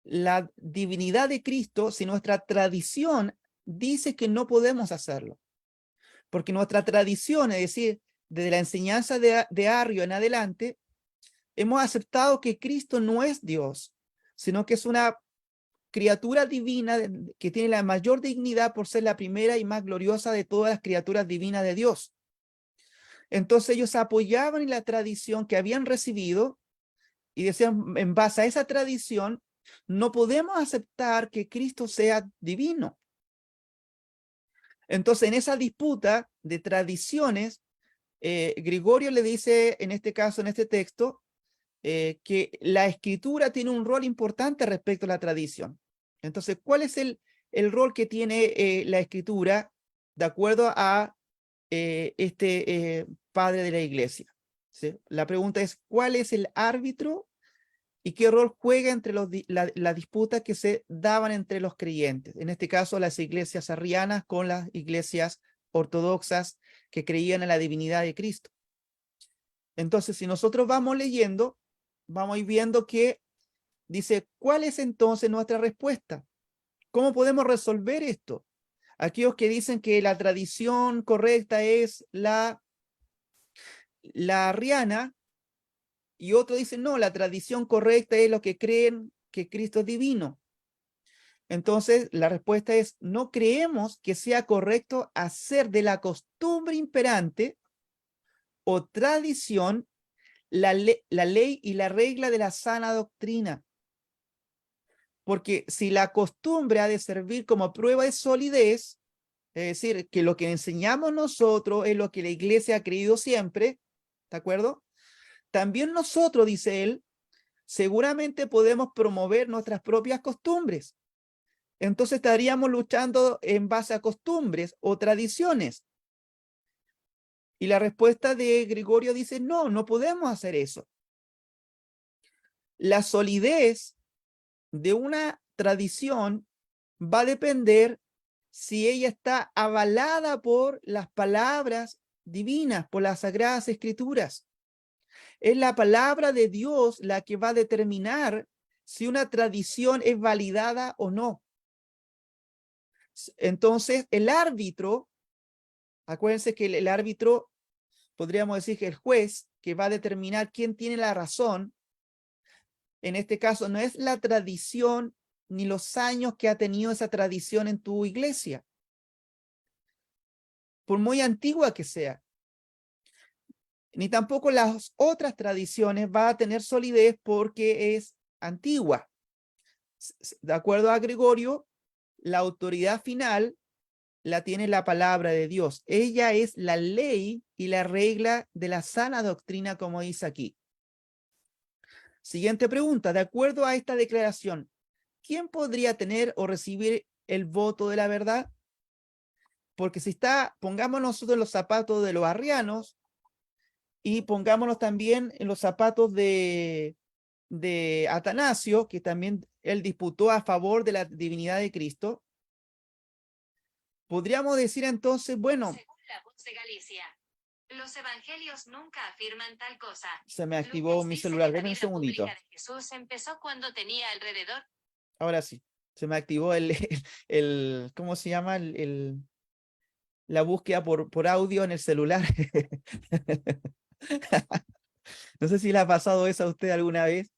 la divinidad de Cristo si nuestra tradición dice que no podemos hacerlo? Porque nuestra tradición, es decir, desde la enseñanza de Arrio en adelante, hemos aceptado que Cristo no es Dios, sino que es una criatura divina que tiene la mayor dignidad por ser la primera y más gloriosa de todas las criaturas divinas de Dios. Entonces ellos apoyaban en la tradición que habían recibido y decían, en base a esa tradición, no podemos aceptar que Cristo sea divino. Entonces, en esa disputa de tradiciones, Gregorio le dice, en este caso, en este texto, que la escritura tiene un rol importante respecto a la tradición. Entonces, ¿cuál es el rol que tiene la escritura de acuerdo a este padre de la iglesia? ¿Sí? La pregunta es, ¿cuál es el árbitro y qué rol juega entre las disputas que se daban entre los creyentes? En este caso, las iglesias arrianas con las iglesias ortodoxas que creían en la divinidad de Cristo. Entonces, si nosotros vamos leyendo, vamos a ir viendo que dice, ¿cuál es entonces nuestra respuesta? ¿Cómo podemos resolver esto? Aquellos que dicen que la tradición correcta es la arriana, y otros dicen, no, la tradición correcta es lo que creen que Cristo es divino. Entonces, la respuesta es, no creemos que sea correcto hacer de la costumbre imperante o tradición la ley y la regla de la sana doctrina. Porque si la costumbre ha de servir como prueba de solidez, es decir, que lo que enseñamos nosotros es lo que la iglesia ha creído siempre, ¿de acuerdo? También nosotros, dice él, seguramente podemos promover nuestras propias costumbres. Entonces estaríamos luchando en base a costumbres o tradiciones. Y la respuesta de Gregorio dice, no, no podemos hacer eso. La solidez de una tradición va a depender si ella está avalada por las palabras divinas, por las sagradas escrituras. Es la palabra de Dios la que va a determinar si una tradición es validada o no. Entonces, el árbitro, acuérdense que el árbitro, podríamos decir que el juez, que va a determinar quién tiene la razón, en este caso no es la tradición ni los años que ha tenido esa tradición en tu iglesia, por muy antigua que sea, ni tampoco las otras tradiciones va a tener solidez porque es antigua. De acuerdo a Gregorio, la autoridad final la tiene la palabra de Dios. Ella es la ley y la regla de la sana doctrina, como dice aquí. Siguiente pregunta. De acuerdo a esta declaración, ¿quién podría tener o recibir el voto de la verdad? Porque si está, pongámonos nosotros en los zapatos de los arrianos y pongámonos también en los zapatos de Atanasio, que también él disputó a favor de la divinidad de Cristo. Podríamos decir entonces, bueno, según la Voz de Galicia, los evangelios nunca afirman tal cosa. se me activó Lucas mi dice celular, que la denme un vida segundito. pública de Jesús empezó cuando tenía alrededor. Ahora sí, se me activó ¿cómo se llama? La búsqueda por audio en el celular. No sé si le ha pasado eso a usted alguna vez.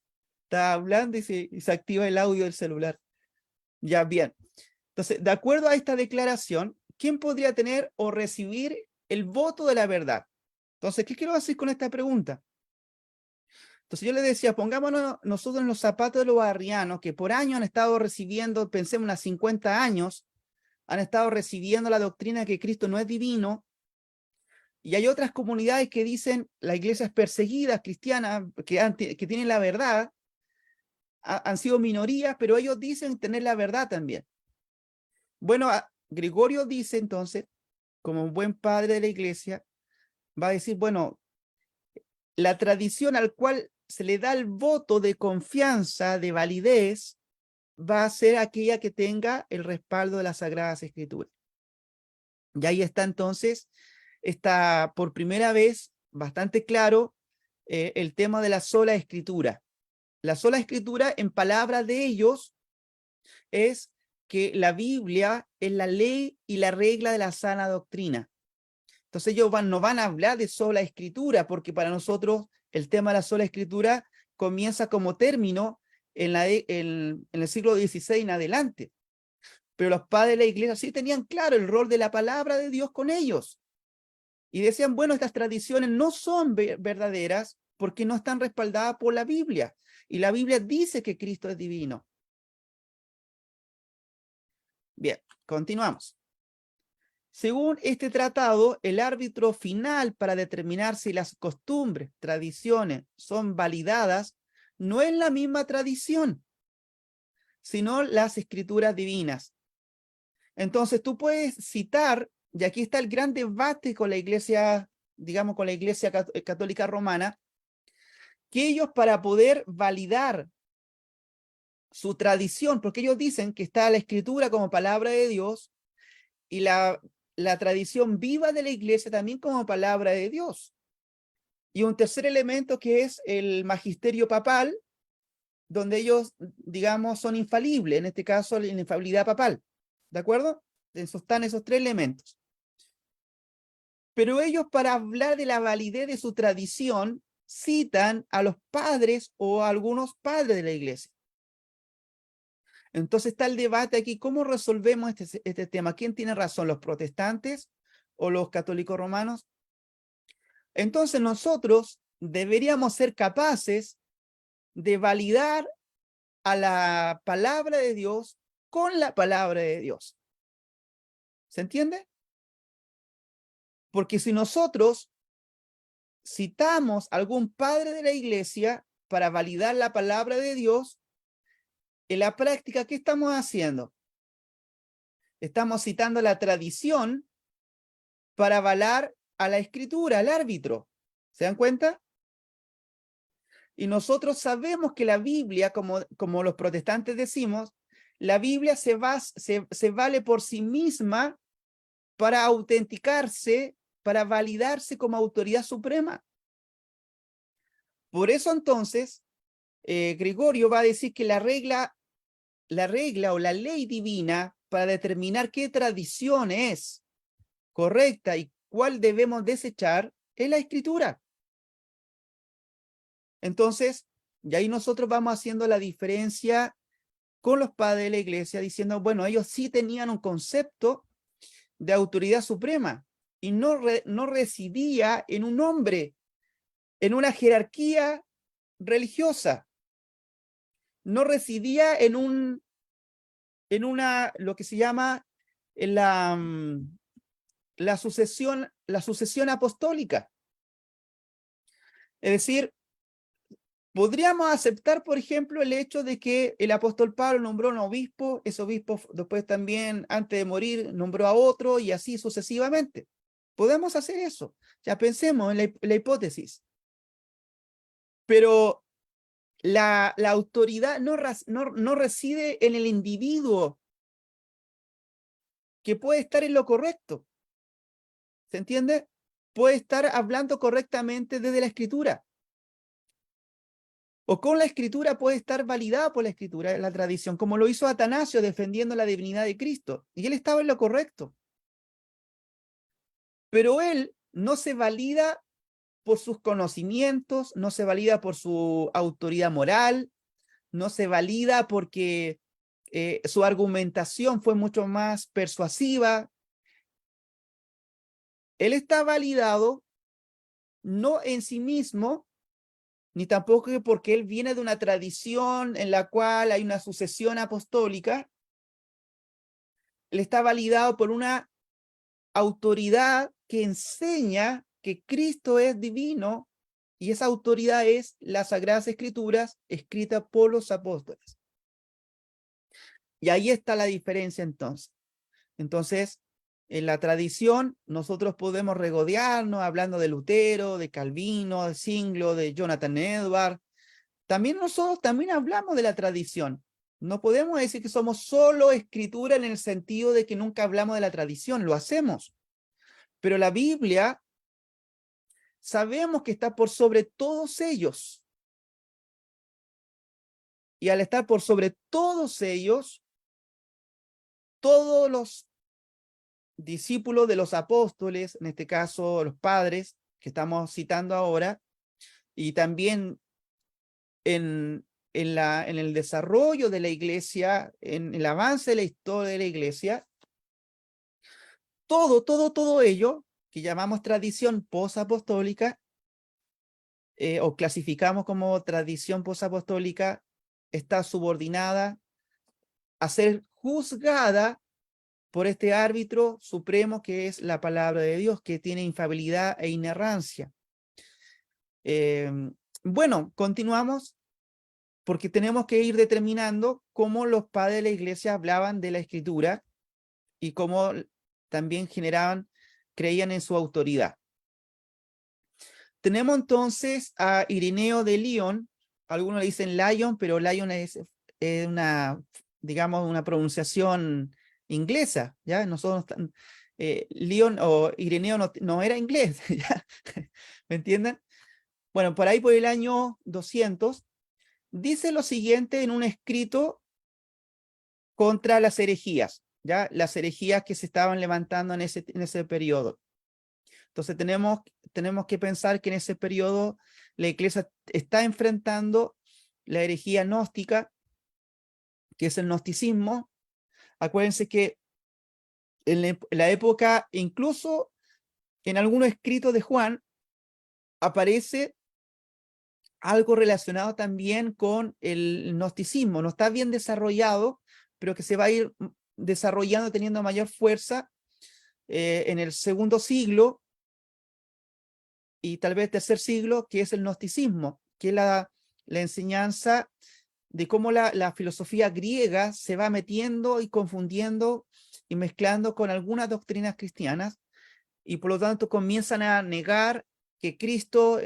Está hablando y se activa el audio del celular. Ya, bien. Entonces, de acuerdo a esta declaración, ¿quién podría tener o recibir el voto de la verdad? Entonces, ¿qué quiero decir con esta pregunta? Entonces yo le decía, pongámonos nosotros en los zapatos de los arrianos, que por años han estado recibiendo, pensemos unos 50 años, han estado recibiendo la doctrina de que Cristo no es divino, y hay otras comunidades que dicen, la iglesia es perseguida, cristiana, que tienen la verdad, han sido minorías, pero ellos dicen tener la verdad también. Bueno, Gregorio dice entonces, como un buen padre de la iglesia, va a decir, bueno, la tradición al cual se le da el voto de confianza, de validez, va a ser aquella que tenga el respaldo de las Sagradas Escrituras. Y ahí está entonces, está por primera vez bastante claro el tema de la sola escritura. La sola escritura, en palabras de ellos, es que la Biblia es la ley y la regla de la sana doctrina. Entonces ellos no van a hablar de sola escritura, porque para nosotros el tema de la sola escritura comienza como término en el siglo XVI en adelante. Pero los padres de la iglesia sí tenían claro el rol de la palabra de Dios con ellos. Y decían, bueno, estas tradiciones no son verdaderas porque no están respaldadas por la Biblia. Y la Biblia dice que Cristo es divino. Bien, continuamos. Según este tratado, el árbitro final para determinar si las costumbres, tradiciones son validadas, no es la misma tradición, sino las escrituras divinas. Entonces tú puedes citar, y aquí está el gran debate con la iglesia, digamos con la iglesia católica romana, que ellos para poder validar su tradición, porque ellos dicen que está la escritura como palabra de Dios y la tradición viva de la iglesia también como palabra de Dios. Y un tercer elemento que es el magisterio papal, donde ellos, digamos, son infalibles, en este caso la infalibilidad papal. ¿De acuerdo? Están esos tres elementos. Pero ellos, para hablar de la validez de su tradición, citan a los padres o a algunos padres de la iglesia. Entonces está el debate aquí, ¿cómo resolvemos este tema? ¿Quién tiene razón, los protestantes o los católicos romanos? Entonces nosotros deberíamos ser capaces de validar a la palabra de Dios con la palabra de Dios. ¿Se entiende? Porque si nosotros citamos a algún padre de la iglesia para validar la palabra de Dios, en la práctica, ¿qué estamos haciendo? Estamos citando la tradición para avalar a la escritura, al árbitro. ¿Se dan cuenta? Y nosotros sabemos que la Biblia, como los protestantes decimos, la Biblia se vale por sí misma para autenticarse, para validarse como autoridad suprema. Por eso entonces, Gregorio va a decir que la regla o la ley divina para determinar qué tradición es correcta y cuál debemos desechar es la escritura. Entonces, y ahí nosotros vamos haciendo la diferencia con los padres de la iglesia, diciendo, bueno, ellos sí tenían un concepto de autoridad suprema y no residía en un hombre, en una jerarquía religiosa, no residía en lo que se llama la sucesión apostólica. Es decir, podríamos aceptar, por ejemplo, el hecho de que el apóstol Pablo nombró a un obispo, ese obispo después también, antes de morir, nombró a otro y así sucesivamente. Podemos hacer eso. Ya pensemos en la hipótesis. Pero la autoridad no reside en el individuo que puede estar en lo correcto. ¿Se entiende? Puede estar hablando correctamente desde la escritura. O con la escritura puede estar validada por la escritura, la tradición, como lo hizo Atanasio defendiendo la divinidad de Cristo. Y él estaba en lo correcto. Pero él no se valida por sus conocimientos, no se valida por su autoridad moral, no se valida porque su argumentación fue mucho más persuasiva. Él está validado no en sí mismo, ni tampoco porque él viene de una tradición en la cual hay una sucesión apostólica. Él está validado por una autoridad que enseña que Cristo es divino, y esa autoridad es las Sagradas Escrituras escritas por los apóstoles. Y ahí está la diferencia entonces. Entonces, en la tradición, nosotros podemos regodearnos hablando de Lutero, de Calvino, de Zwinglio, de Jonathan Edwards. También nosotros también hablamos de la tradición. No podemos decir que somos solo escritura en el sentido de que nunca hablamos de la tradición, lo hacemos. Pero la Biblia sabemos que está por sobre todos ellos. Y al estar por sobre todos ellos, todos los discípulos de los apóstoles, en este caso los padres que estamos citando ahora, y también en el desarrollo de la iglesia, en el avance de la historia de la iglesia, todo ello que llamamos tradición posapostólica, o clasificamos como tradición posapostólica, está subordinada a ser juzgada por este árbitro supremo que es la palabra de Dios, que tiene infalibilidad e inerrancia. Bueno, continuamos porque tenemos que ir determinando cómo los padres de la iglesia hablaban de la escritura y cómo también creían en su autoridad. Tenemos entonces a Ireneo de Lyon, algunos le dicen Lyon, pero Lyon es una, digamos, una pronunciación inglesa, ¿ya? Nosotros, Lyon o Ireneo no era inglés, ¿ya? ¿Me entienden? Bueno, por ahí por el año 200, dice lo siguiente en un escrito contra las herejías, ¿ya? Las herejías que se estaban levantando en ese periodo. Entonces tenemos que pensar que en ese periodo la iglesia está enfrentando la herejía gnóstica, que es el gnosticismo. Acuérdense que en la época, incluso en algunos escritos de Juan, aparece algo relacionado también con el gnosticismo. No está bien desarrollado, pero que se va a ir desarrollando, teniendo mayor fuerza en el segundo siglo y tal vez tercer siglo, que es el gnosticismo, que es la enseñanza de cómo la filosofía griega se va metiendo y confundiendo y mezclando con algunas doctrinas cristianas, y por lo tanto comienzan a negar que Cristo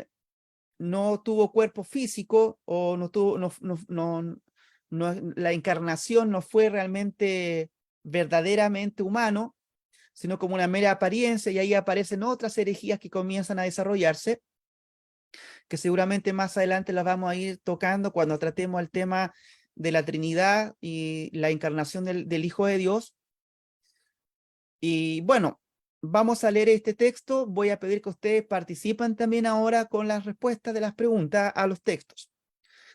no tuvo cuerpo físico, o no tuvo, la encarnación no fue realmente verdaderamente humano, sino como una mera apariencia, y ahí aparecen otras herejías que comienzan a desarrollarse, que seguramente más adelante las vamos a ir tocando cuando tratemos el tema de la Trinidad y la encarnación del Hijo de Dios. Y bueno, vamos a leer este texto. Voy a pedir que ustedes participen también ahora con las respuestas de las preguntas a los textos.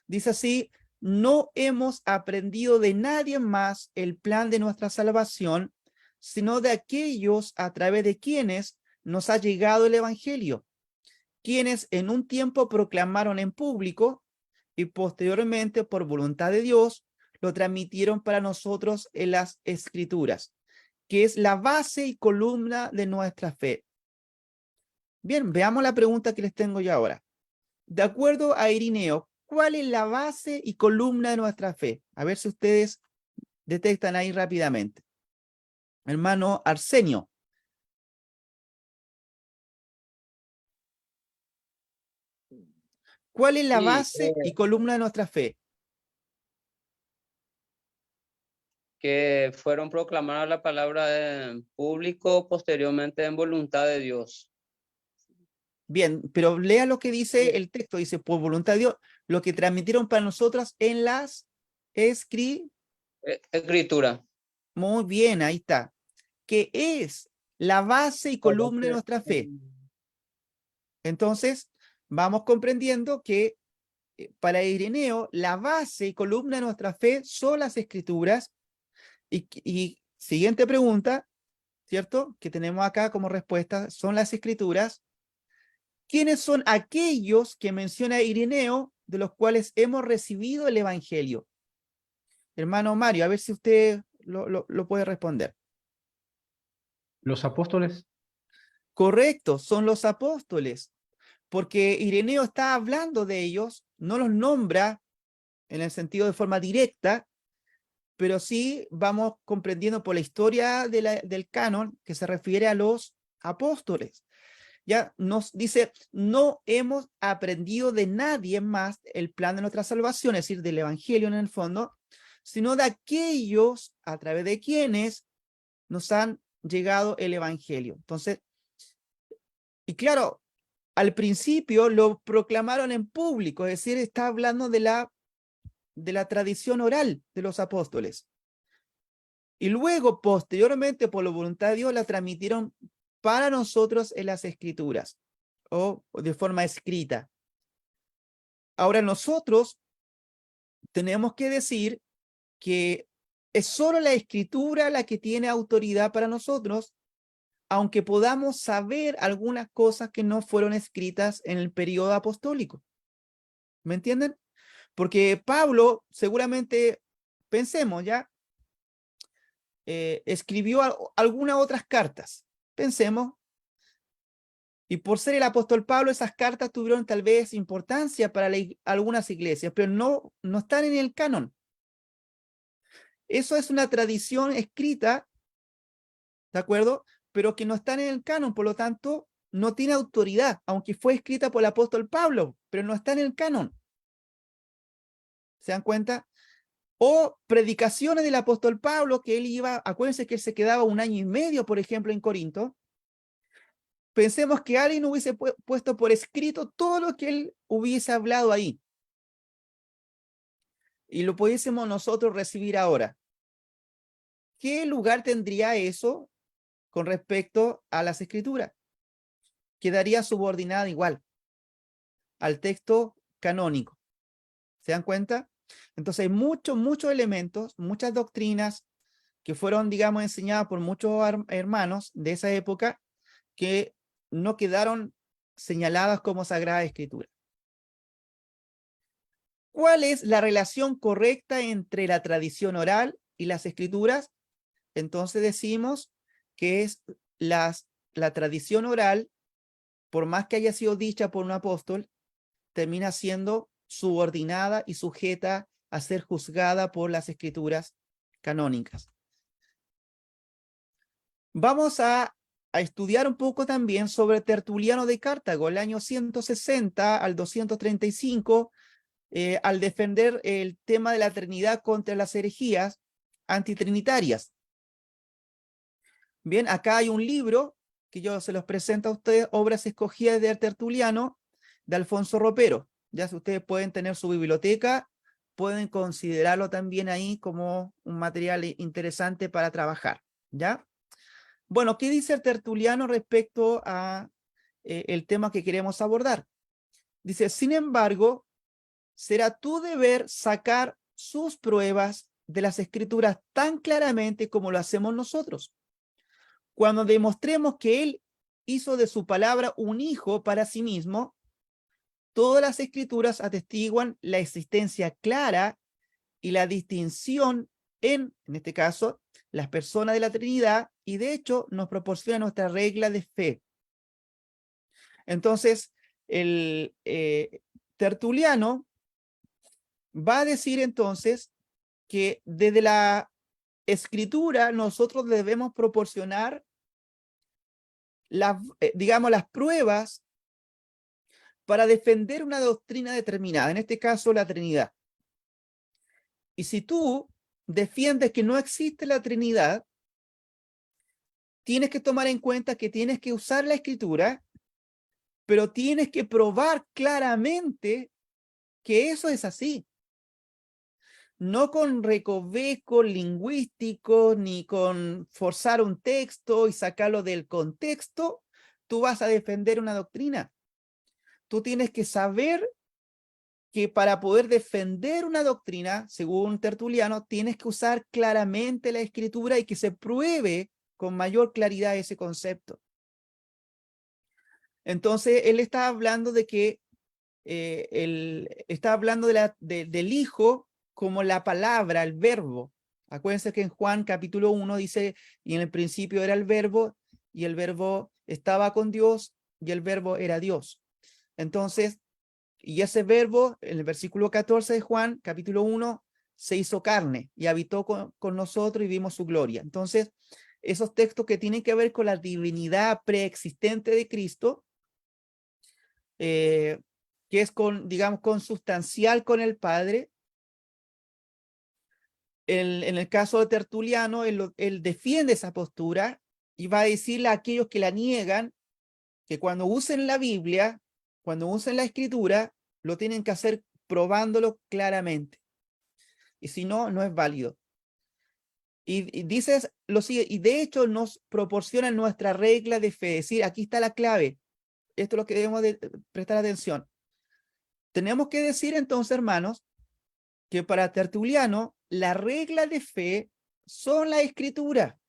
Dice así: no hemos aprendido de nadie más el plan de nuestra salvación, sino de aquellos a través de quienes nos ha llegado el Evangelio, quienes en un tiempo proclamaron en público y posteriormente, por voluntad de Dios, lo transmitieron para nosotros en las Escrituras, que es la base y columna de nuestra fe. Bien, veamos la pregunta que les tengo yo ahora. De acuerdo a Irineo, ¿cuál es la base y columna de nuestra fe? A ver si ustedes detectan ahí rápidamente. Hermano Arsenio. ¿Cuál es la Sí, base y columna de nuestra fe? que fueron proclamadas la palabra en público, posteriormente en voluntad de Dios. Bien, pero lea lo que dice el texto. Dice, por voluntad de Dios, lo que transmitieron para nosotros en las Escritura. Muy bien, ahí está. Que es la base y columna de nuestra fe. Entonces, vamos comprendiendo que para Ireneo, la base y columna de nuestra fe son las Escrituras. Y siguiente pregunta, ¿cierto? Que tenemos acá como respuesta, son las Escrituras. ¿Quiénes son aquellos que menciona Ireneo, de los cuales hemos recibido el Evangelio? Hermano Mario, a ver si usted lo puede responder. Los apóstoles, Correcto, son los apóstoles, porque Ireneo está hablando de ellos, no los nombra en el sentido de forma directa, pero sí vamos comprendiendo por la historia del canon que se refiere a los apóstoles. Ya nos dice, no hemos aprendido de nadie más el plan de nuestra salvación, es decir, del evangelio en el fondo, sino de aquellos a través de quienes nos han llegado el evangelio. Entonces, y claro, al principio lo proclamaron en público, es decir, está hablando de la tradición oral de los apóstoles. Y luego, posteriormente, por la voluntad de Dios, la transmitieron para nosotros en las Escrituras, o de forma escrita. Ahora nosotros tenemos que decir que es solo la Escritura la que tiene autoridad para nosotros, aunque podamos saber algunas cosas que no fueron escritas en el periodo apostólico. ¿Me entienden? Porque Pablo, seguramente, pensemos ya, escribió algunas otras cartas. Pensemos, y por ser el apóstol Pablo, esas cartas tuvieron tal vez importancia para algunas iglesias, pero no están en el canon. Eso es una tradición escrita, ¿de acuerdo? Pero que no están en el canon, por lo tanto, no tiene autoridad, aunque fue escrita por el apóstol Pablo, pero no está en el canon. ¿Se dan cuenta? O predicaciones del apóstol Pablo, que él iba, acuérdense que él se quedaba 1 año y medio, por ejemplo, en Corinto. Pensemos que alguien hubiese puesto por escrito todo lo que él hubiese hablado ahí, y lo pudiésemos nosotros recibir ahora. ¿Qué lugar tendría eso con respecto a las escrituras? Quedaría subordinada igual al texto canónico. ¿Se dan cuenta? Entonces hay muchos elementos, muchas doctrinas que fueron, digamos, enseñadas por muchos hermanos de esa época que no quedaron señaladas como Sagrada Escritura. ¿Cuál es la relación correcta entre la tradición oral y las escrituras? Entonces decimos que es la tradición oral, por más que haya sido dicha por un apóstol, termina siendo subordinada y sujeta a ser juzgada por las escrituras canónicas. Vamos a estudiar un poco también sobre Tertuliano de Cartago, el año 160 al 235, al defender el tema de la Trinidad contra las herejías antitrinitarias. Bien, acá hay un libro que yo se los presento a ustedes, Obras escogidas de Tertuliano, de Alfonso Ropero. Ya si ustedes pueden tener su biblioteca, pueden considerarlo también ahí como un material interesante para trabajar, ¿ya? Bueno, ¿qué dice el Tertuliano respecto a el tema que queremos abordar? Dice, sin embargo, será tu deber sacar sus pruebas de las escrituras tan claramente como lo hacemos nosotros. Cuando demostremos que él hizo de su palabra un hijo para sí mismo, todas las escrituras atestiguan la existencia clara y la distinción en este caso, las personas de la Trinidad, y de hecho nos proporciona nuestra regla de fe. Entonces, el Tertuliano va a decir entonces que desde la escritura nosotros debemos proporcionar digamos, las pruebas para defender una doctrina determinada, en este caso la Trinidad. Y si tú defiendes que no existe la Trinidad, tienes que tomar en cuenta que tienes que usar la escritura, pero tienes que probar claramente que eso es así. No con recovecos lingüísticos, ni con forzar un texto y sacarlo del contexto, tú vas a defender una doctrina. Tú tienes que saber que para poder defender una doctrina, según Tertuliano, tienes que usar claramente la escritura y que se pruebe con mayor claridad ese concepto. Entonces, él está hablando de que él está hablando del Hijo como la palabra, el verbo. Acuérdense que en Juan capítulo 1 dice, y en el principio era el verbo, y el verbo estaba con Dios, y el verbo era Dios. Entonces, y ese verbo, en el versículo 14 de Juan, capítulo 1, se hizo carne y habitó con nosotros y vimos su gloria. Entonces, esos textos que tienen que ver con la divinidad preexistente de Cristo, que es digamos, consustancial con el Padre, en el caso de Tertuliano, él defiende esa postura y va a decirle a aquellos que la niegan que cuando usen la Biblia, cuando usen la escritura, lo tienen que hacer probándolo claramente. Y si no, no es válido. Y dices, lo sigue, y de hecho nos proporciona nuestra regla de fe. Es decir, aquí está la clave. Esto es lo que debemos de prestar atención. Tenemos que decir entonces, hermanos, que para Tertuliano, la regla de fe son la escritura.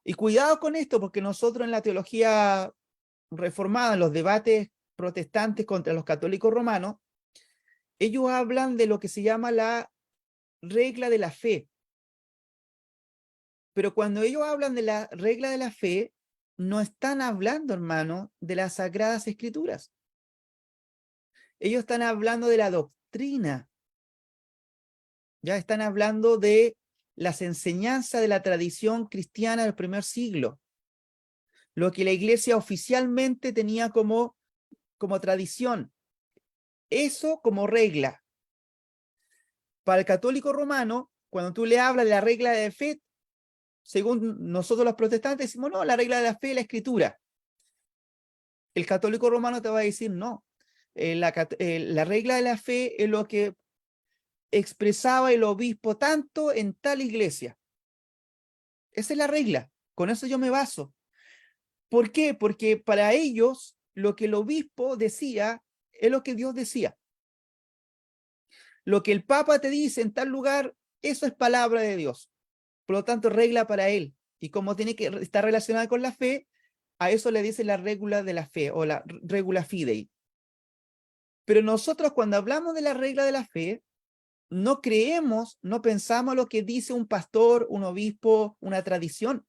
Y cuidado con esto, porque nosotros en la teología reformada, en los debates protestantes contra los católicos romanos, ellos hablan de lo que se llama la regla de la fe. Pero cuando ellos hablan de la regla de la fe, no están hablando, hermano, de las Sagradas Escrituras. Ellos están hablando de la doctrina. Ya están hablando de las enseñanzas de la tradición cristiana del primer siglo. Lo que la iglesia oficialmente tenía como tradición. Eso como regla. Para el católico romano, cuando tú le hablas de la regla de fe, según nosotros los protestantes decimos, no, la regla de la fe es la escritura. El católico romano te va a decir, no, la regla de la fe es lo que expresaba el obispo tanto en tal iglesia. Esa es la regla, con eso yo me baso. ¿Por qué? Porque para ellos lo que el obispo decía es lo que Dios decía. Lo que el Papa te dice en tal lugar, eso es palabra de Dios. Por lo tanto, regla para él. Y como tiene que estar relacionada con la fe, a eso le dice la regla de la fe o la regula fidei. Pero nosotros cuando hablamos de la regla de la fe, no creemos, no pensamos lo que dice un pastor, un obispo, una tradición.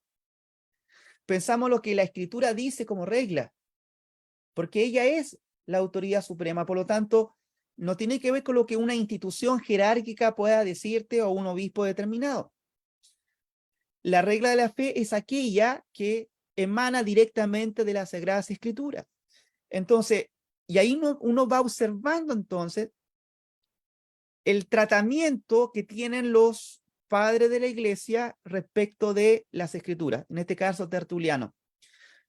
Pensamos lo que la Escritura dice como regla, porque ella es la autoridad suprema. Por lo tanto, no tiene que ver con lo que una institución jerárquica pueda decirte o un obispo determinado. La regla de la fe es aquella que emana directamente de las Sagradas Escrituras. Entonces, y ahí uno va observando entonces el tratamiento que tienen los padres de la iglesia respecto de las Escrituras, en este caso Tertuliano.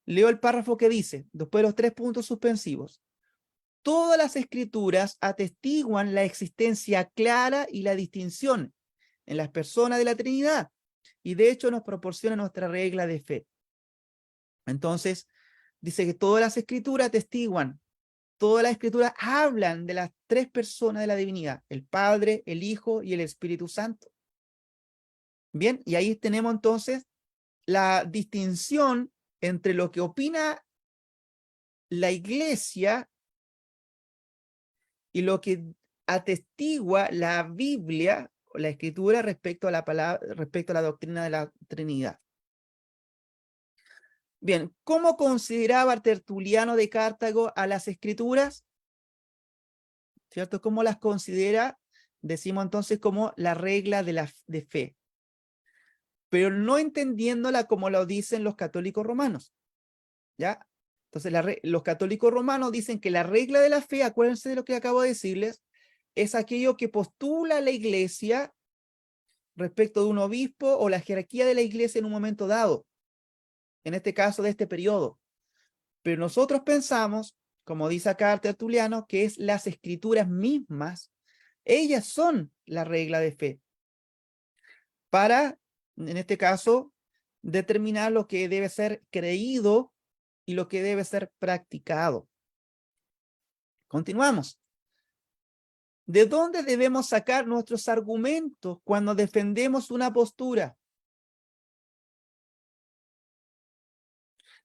Leo el párrafo que dice, después de los 3 puntos suspensivos: todas las Escrituras atestiguan la existencia clara y la distinción en las personas de la Trinidad, y de hecho nos proporciona nuestra regla de fe. Entonces, dice que todas las Escrituras atestiguan, todas las Escrituras hablan de las 3 personas de la divinidad, el Padre, el Hijo y el Espíritu Santo. Bien, y ahí tenemos entonces la distinción entre lo que opina la Iglesia y lo que atestigua la Biblia, la Escritura, respecto a la palabra, respecto a la doctrina de la Trinidad. Bien, ¿cómo consideraba Tertuliano de Cartago a las Escrituras? ¿Cierto? ¿Cómo las considera? Decimos entonces como la regla de fe, pero no entendiéndola como lo dicen los católicos romanos, ¿ya? Entonces los católicos romanos dicen que la regla de la fe, acuérdense de lo que acabo de decirles, es aquello que postula la iglesia respecto de un obispo o la jerarquía de la iglesia en un momento dado, en este caso de este periodo. Pero nosotros pensamos, como dice acá Tertuliano, que es las Escrituras mismas, ellas son la regla de fe, para, en este caso, determinar lo que debe ser creído y lo que debe ser practicado. Continuamos. ¿De dónde debemos sacar nuestros argumentos cuando defendemos una postura?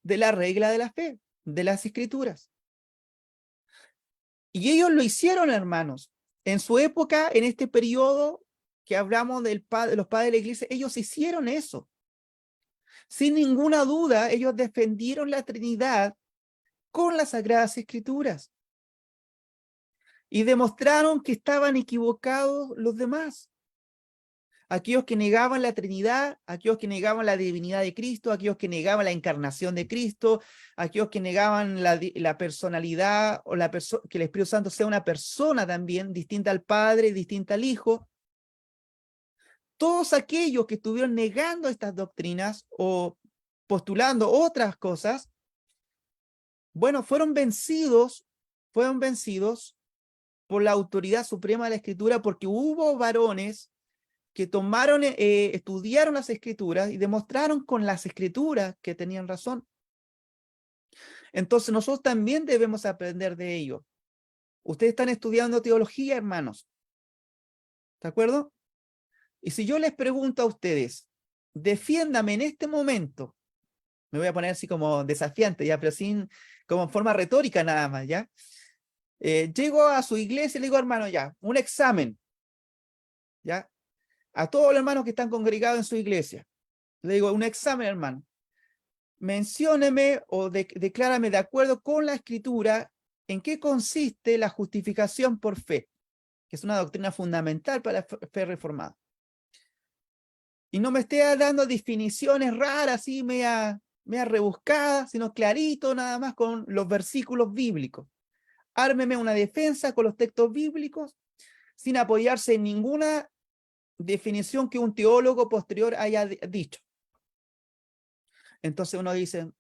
De la regla de la fe, de las Escrituras. Y ellos lo hicieron, hermanos. En su época, en este periodo que hablamos de los padres de la iglesia, ellos hicieron eso. Sin ninguna duda, ellos defendieron la Trinidad con las Sagradas Escrituras. Y demostraron que estaban equivocados los demás. Aquellos que negaban la Trinidad, aquellos que negaban la divinidad de Cristo, aquellos que negaban la encarnación de Cristo, aquellos que negaban la personalidad o que el Espíritu Santo sea una persona también, distinta al Padre, distinta al Hijo. Todos aquellos que estuvieron negando estas doctrinas o postulando otras cosas, bueno, fueron vencidos por la autoridad suprema de la Escritura, porque hubo varones que estudiaron las Escrituras y demostraron con las Escrituras que tenían razón. Entonces nosotros también debemos aprender de ello. Ustedes están estudiando teología, hermanos. ¿De acuerdo? Y si yo les pregunto a ustedes, defiéndame en este momento, me voy a poner así como desafiante, ya, pero como en forma retórica nada más, ¿ya? Llego a su iglesia y le digo, hermano, ya, un examen, ¿ya? A todos los hermanos que están congregados en su iglesia. Le digo, un examen, hermano. Mencióneme o declárame de acuerdo con la Escritura en qué consiste la justificación por fe, que es una doctrina fundamental para la fe reformada. Y no me esté dando definiciones raras, así media rebuscadas, sino clarito nada más con los versículos bíblicos. Ármeme una defensa con los textos bíblicos sin apoyarse en ninguna definición que un teólogo posterior haya dicho. Entonces uno dice,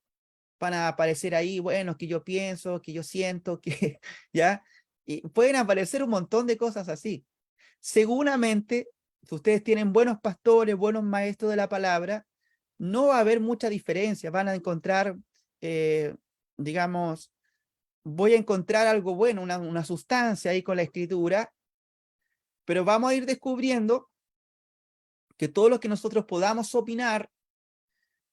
van a aparecer ahí, bueno, que yo pienso, que yo siento, que ya, y pueden aparecer un montón de cosas así. Seguramente, si ustedes tienen buenos pastores, buenos maestros de la palabra, no va a haber mucha diferencia, van a encontrar, digamos, voy a encontrar algo bueno, una sustancia ahí con la Escritura, pero vamos a ir descubriendo que todo lo que nosotros podamos opinar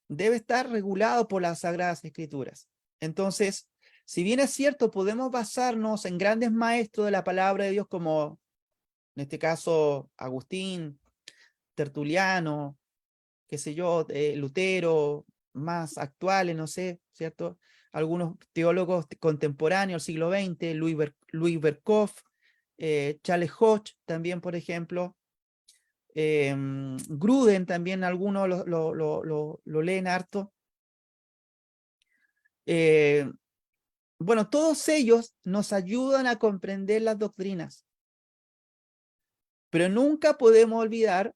debe estar regulado por las Sagradas Escrituras. Entonces, si bien es cierto, podemos basarnos en grandes maestros de la palabra de Dios como, en este caso, Agustín, Tertuliano, qué sé yo, Lutero, más actuales, no sé, ¿cierto? Algunos teólogos contemporáneos del siglo XX, Louis Berkhoff, Charles Hodge también, por ejemplo, Gruden también, algunos lo leen harto. Bueno, todos ellos nos ayudan a comprender las doctrinas, pero nunca podemos olvidar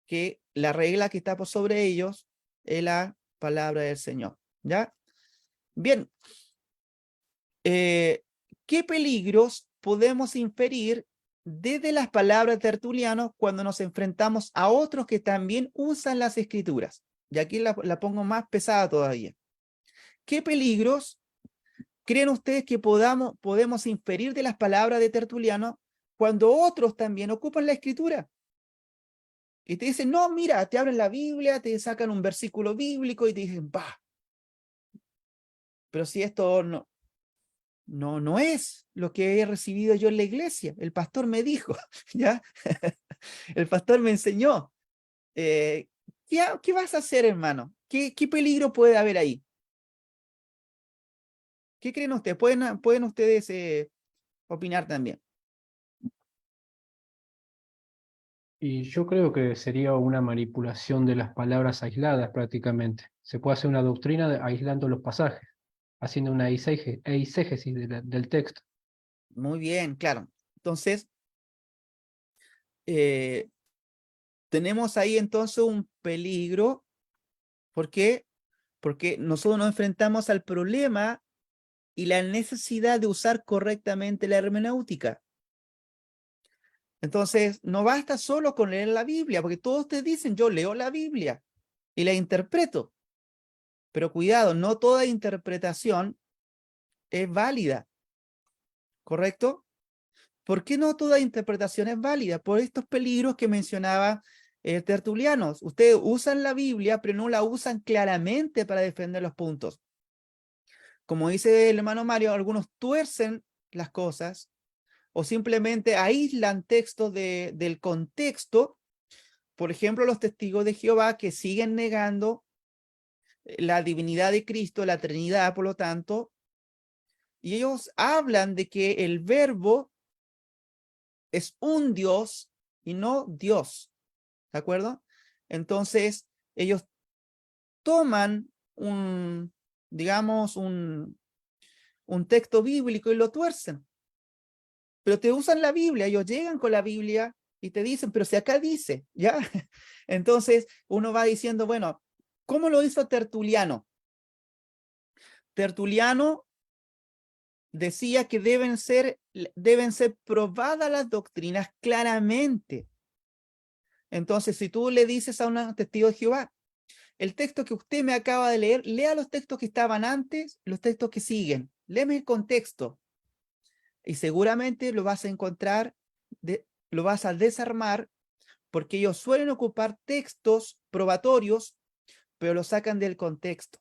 que la regla que está por sobre ellos es la palabra del Señor, ¿ya? Bien, ¿qué peligros podemos inferir desde las palabras de Tertuliano cuando nos enfrentamos a otros que también usan las Escrituras? Y aquí la pongo más pesada todavía. ¿Qué peligros creen ustedes que podemos inferir de las palabras de Tertuliano cuando otros también ocupan la Escritura? Y te dicen, no, mira, te abren la Biblia, te sacan un versículo bíblico y te dicen, bah, pero si esto no es lo que he recibido yo en la iglesia, el pastor me dijo, ¿ya? El pastor me enseñó. ¿Qué vas a hacer, hermano? ¿Qué peligro puede haber ahí? ¿Qué creen ustedes? ¿Pueden ustedes opinar también? Y yo creo que sería una manipulación de las palabras aisladas prácticamente. Se puede hacer una doctrina aislando los pasajes, haciendo una eisegesis del texto. Muy bien, claro. Entonces, tenemos ahí entonces un peligro. ¿Por qué? Porque nosotros nos enfrentamos al problema y la necesidad de usar correctamente la hermenéutica. Entonces, no basta solo con leer la Biblia, porque todos te dicen, yo leo la Biblia y la interpreto. Pero cuidado, no toda interpretación es válida, ¿correcto? ¿Por qué no toda interpretación es válida? Por estos peligros que mencionaba Tertuliano. Ustedes usan la Biblia, pero no la usan claramente para defender los puntos. Como dice el hermano Mario, algunos tuercen las cosas o simplemente aíslan textos del contexto. Por ejemplo, los testigos de Jehová que siguen negando la divinidad de Cristo, la Trinidad, por lo tanto, y ellos hablan de que el verbo es un Dios y no Dios, ¿de acuerdo? Entonces, ellos toman digamos, un texto bíblico y lo tuercen. Pero te usan la Biblia, ellos llegan con la Biblia y te dicen, pero si acá dice, ¿ya? Entonces, uno va diciendo, bueno, ¿cómo lo hizo Tertuliano? Tertuliano decía que deben ser probadas las doctrinas claramente. Entonces, si tú le dices a un testigo de Jehová, el texto que usted me acaba de leer, lea los textos que estaban antes, los textos que siguen, léeme el contexto. Y seguramente lo vas a encontrar, lo vas a desarmar, porque ellos suelen ocupar textos probatorios, pero lo sacan del contexto.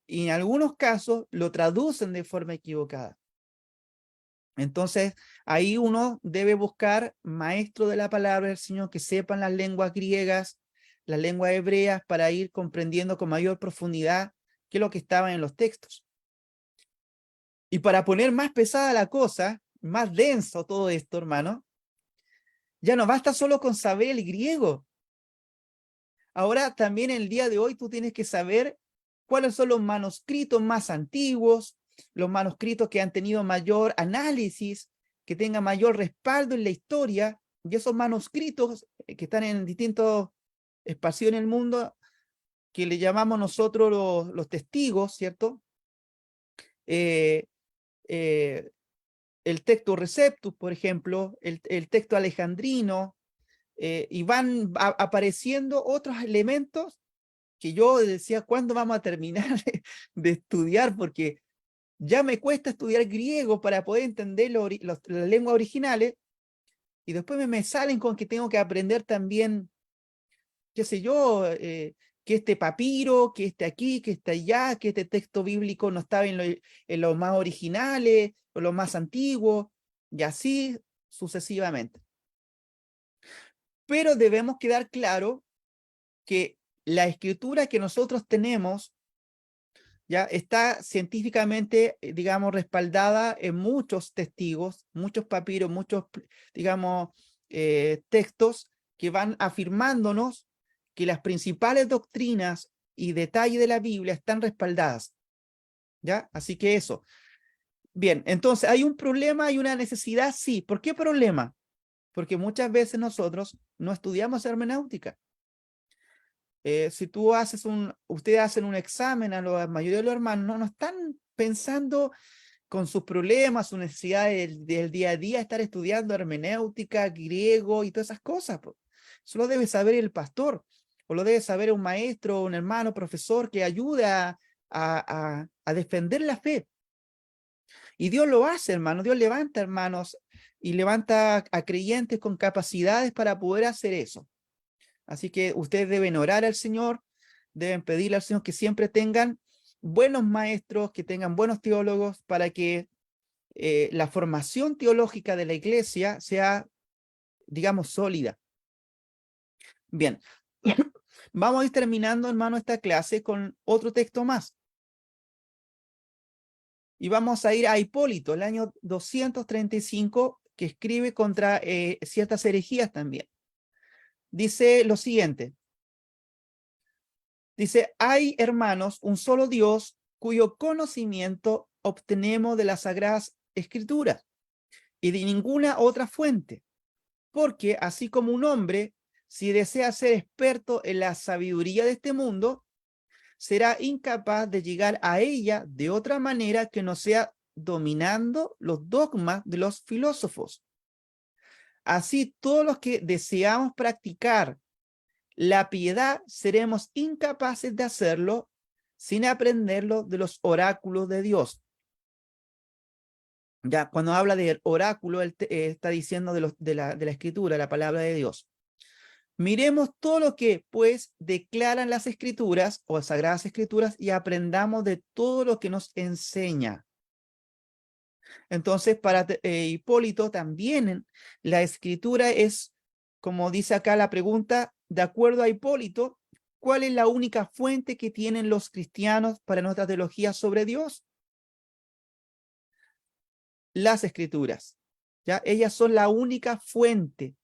Y en algunos casos lo traducen de forma equivocada. Entonces, ahí uno debe buscar maestros de la palabra del Señor que sepan las lenguas griegas, las lenguas hebreas, para ir comprendiendo con mayor profundidad qué es lo que estaba en los textos. Y para poner más pesada la cosa, más denso todo esto, hermano, ya no basta solo con saber el griego. Ahora también el día de hoy tú tienes que saber cuáles son los manuscritos más antiguos, los manuscritos que han tenido mayor análisis, que tengan mayor respaldo en la historia, y esos manuscritos que están en distintos espacios en el mundo, que le llamamos nosotros los testigos, ¿cierto? El texto Receptus, por ejemplo, el texto alejandrino, y van apareciendo otros elementos que yo decía, ¿cuándo vamos a terminar de estudiar? Porque ya me cuesta estudiar griego para poder entender las lenguas originales, Y después me salen con que tengo que aprender también, qué sé yo, que este papiro, que este aquí, que este allá, que este texto bíblico no estaba en los más originales o los más antiguos, y así sucesivamente. Pero debemos quedar claro que la escritura que nosotros tenemos ya está científicamente, digamos, respaldada en muchos testigos, muchos papiros, muchos, digamos, textos que van afirmándonos que las principales doctrinas y detalles de la Biblia están respaldadas. ¿Ya? Así que eso. Bien, entonces, ¿hay un problema, hay una necesidad? Sí. ¿Por qué problema? Porque muchas veces nosotros no estudiamos hermenéutica. Si tú ustedes hacen un examen a la mayoría de los hermanos, no están pensando con sus problemas, sus necesidades del día a día, estar estudiando hermenéutica, griego y todas esas cosas. Eso lo debe saber el pastor, o lo debe saber un maestro, un hermano, profesor que ayude a defender la fe. Y Dios lo hace, hermano. Dios levanta hermanos y levanta a creyentes con capacidades para poder hacer eso. Así que ustedes deben orar al Señor, deben pedirle al Señor que siempre tengan buenos maestros, que tengan buenos teólogos para que la formación teológica de la iglesia sea, digamos, sólida. Bien, vamos a ir terminando, hermano, esta clase con otro texto más. Y vamos a ir a Hipólito, el año 235, que escribe contra ciertas herejías también. Dice lo siguiente. Dice, hay, hermanos, un solo Dios cuyo conocimiento obtenemos de las Sagradas Escrituras y de ninguna otra fuente. Porque así como un hombre, si desea ser experto en la sabiduría de este mundo, será incapaz de llegar a ella de otra manera que no sea dominando los dogmas de los filósofos. Así, todos los que deseamos practicar la piedad seremos incapaces de hacerlo sin aprenderlo de los oráculos de Dios. Ya cuando habla de oráculo, él está diciendo de la escritura, la palabra de Dios. Miremos todo lo que, pues, declaran las escrituras o sagradas escrituras y aprendamos de todo lo que nos enseña. Entonces, para Hipólito también la escritura es, como dice acá la pregunta, de acuerdo a Hipólito, ¿cuál es la única fuente que tienen los cristianos para nuestra teología sobre Dios? Las escrituras. ¿Ya? Ellas son la única fuente.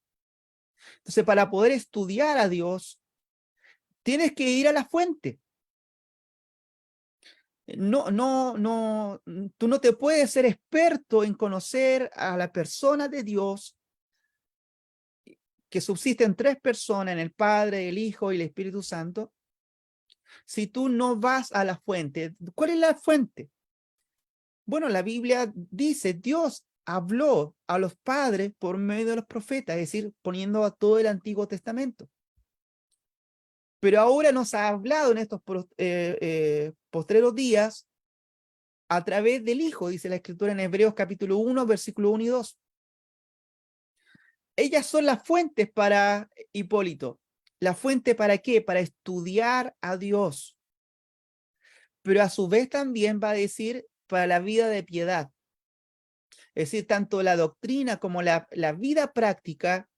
Entonces, para poder estudiar a Dios, tienes que ir a la fuente. Tú no te puedes ser experto en conocer a la persona de Dios, que subsisten tres personas, en el Padre, el Hijo y el Espíritu Santo, si tú no vas a la fuente. ¿Cuál es la fuente? Bueno, la Biblia dice, Dios habló a los padres por medio de los profetas, es decir, poniendo a todo el Antiguo Testamento. Pero ahora nos ha hablado en estos postreros días a través del Hijo, dice la Escritura en Hebreos capítulo 1, versículo 1 y 2. Ellas son las fuentes para Hipólito. ¿La fuente para qué? Para estudiar a Dios. Pero a su vez también va a decir para la vida de piedad. Es decir, tanto la doctrina como la vida práctica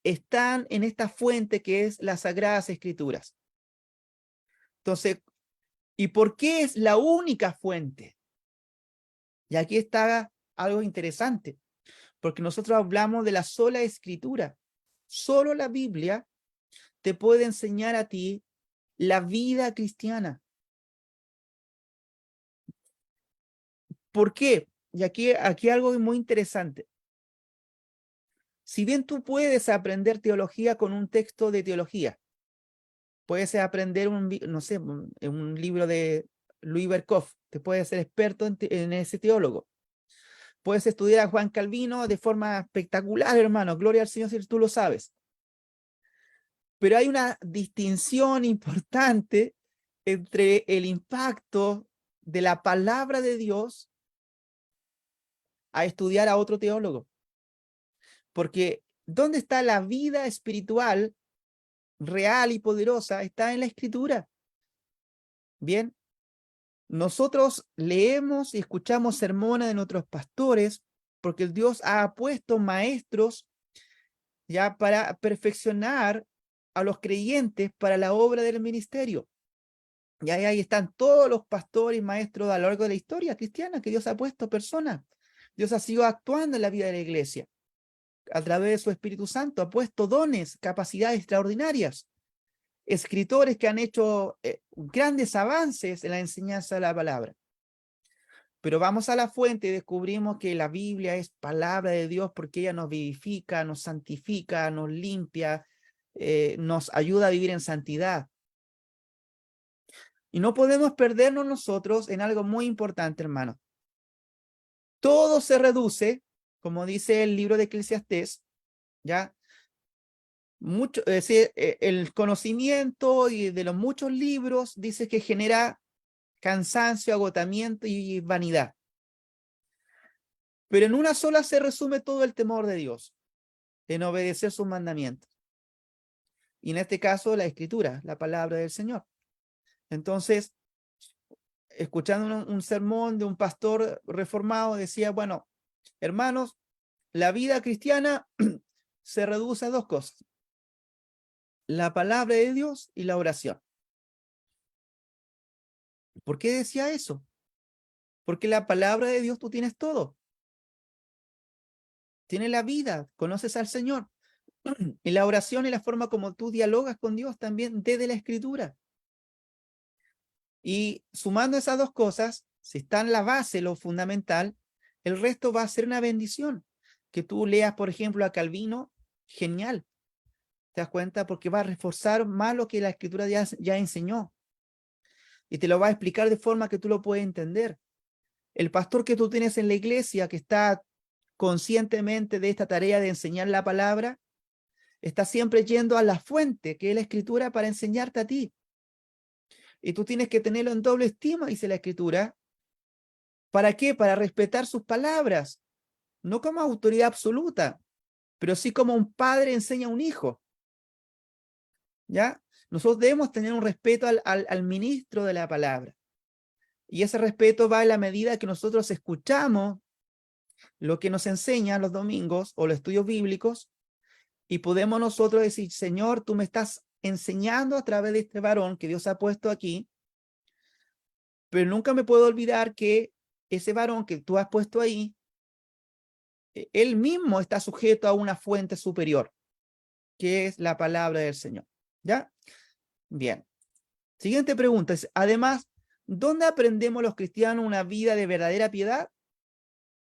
están en esta fuente que es las Sagradas Escrituras. Entonces, ¿y por qué es la única fuente? Y aquí está algo interesante, porque nosotros hablamos de la sola Escritura. Solo la Biblia te puede enseñar a ti la vida cristiana. ¿Por qué? Y aquí algo muy interesante. Si bien tú puedes aprender teología con un texto de teología, puedes aprender no sé, un libro de Louis Berkhoff, te puedes ser experto en ese teólogo. Puedes estudiar a Juan Calvino de forma espectacular, hermano, gloria al Señor si tú lo sabes. Pero hay una distinción importante entre el impacto de la palabra de Dios a estudiar a otro teólogo. Porque ¿dónde está la vida espiritual real y poderosa? Está en la Escritura. Bien, nosotros leemos y escuchamos sermones de nuestros pastores porque el Dios ha puesto maestros ya para perfeccionar a los creyentes para la obra del ministerio. Y ahí están todos los pastores y maestros a lo largo de la historia cristiana que Dios ha puesto personas. Dios ha sido actuando en la vida de la iglesia. A través de su Espíritu Santo ha puesto dones, capacidades extraordinarias. Escritores que han hecho grandes avances en la enseñanza de la palabra. Pero vamos a la fuente y descubrimos que la Biblia es palabra de Dios porque ella nos vivifica, nos santifica, nos limpia, nos ayuda a vivir en santidad. Y no podemos perdernos nosotros en algo muy importante, hermano. Todo se reduce, como dice el libro de Eclesiastés, ¿ya? Mucho, el conocimiento y de los muchos libros dice que genera cansancio, agotamiento y vanidad. Pero en una sola se resume todo el temor de Dios, en obedecer sus mandamientos. Y en este caso, la Escritura, la palabra del Señor. Entonces, escuchando un sermón de un pastor reformado, decía, bueno, hermanos, la vida cristiana se reduce a dos cosas: la palabra de Dios y la oración. ¿Por qué decía eso? Porque la palabra de Dios tú tienes todo. Tienes la vida, conoces al Señor. Y la oración es la forma como tú dialogas con Dios también desde la Escritura. Y sumando esas dos cosas, si está en la base, lo fundamental, el resto va a ser una bendición. Que tú leas, por ejemplo, a Calvino, genial. ¿Te das cuenta? Porque va a reforzar más lo que la Escritura ya enseñó. Y te lo va a explicar de forma que tú lo puedes entender. El pastor que tú tienes en la iglesia, que está conscientemente de esta tarea de enseñar la palabra, está siempre yendo a la fuente, que es la Escritura, para enseñarte a ti. Y tú tienes que tenerlo en doble estima, dice la Escritura. ¿Para qué? Para respetar sus palabras, no como autoridad absoluta, pero sí como un padre enseña a un hijo. ¿Ya? Nosotros debemos tener un respeto al ministro de la palabra. Y ese respeto va en la medida que nosotros escuchamos lo que nos enseñan los domingos o los estudios bíblicos y podemos nosotros decir, Señor, tú me estás enseñando a través de este varón que Dios ha puesto aquí, pero nunca me puedo olvidar que ese varón que tú has puesto ahí, él mismo está sujeto a una fuente superior, que es la palabra del Señor. ¿Ya? Bien. Siguiente pregunta es, además, ¿dónde aprendemos los cristianos una vida de verdadera piedad?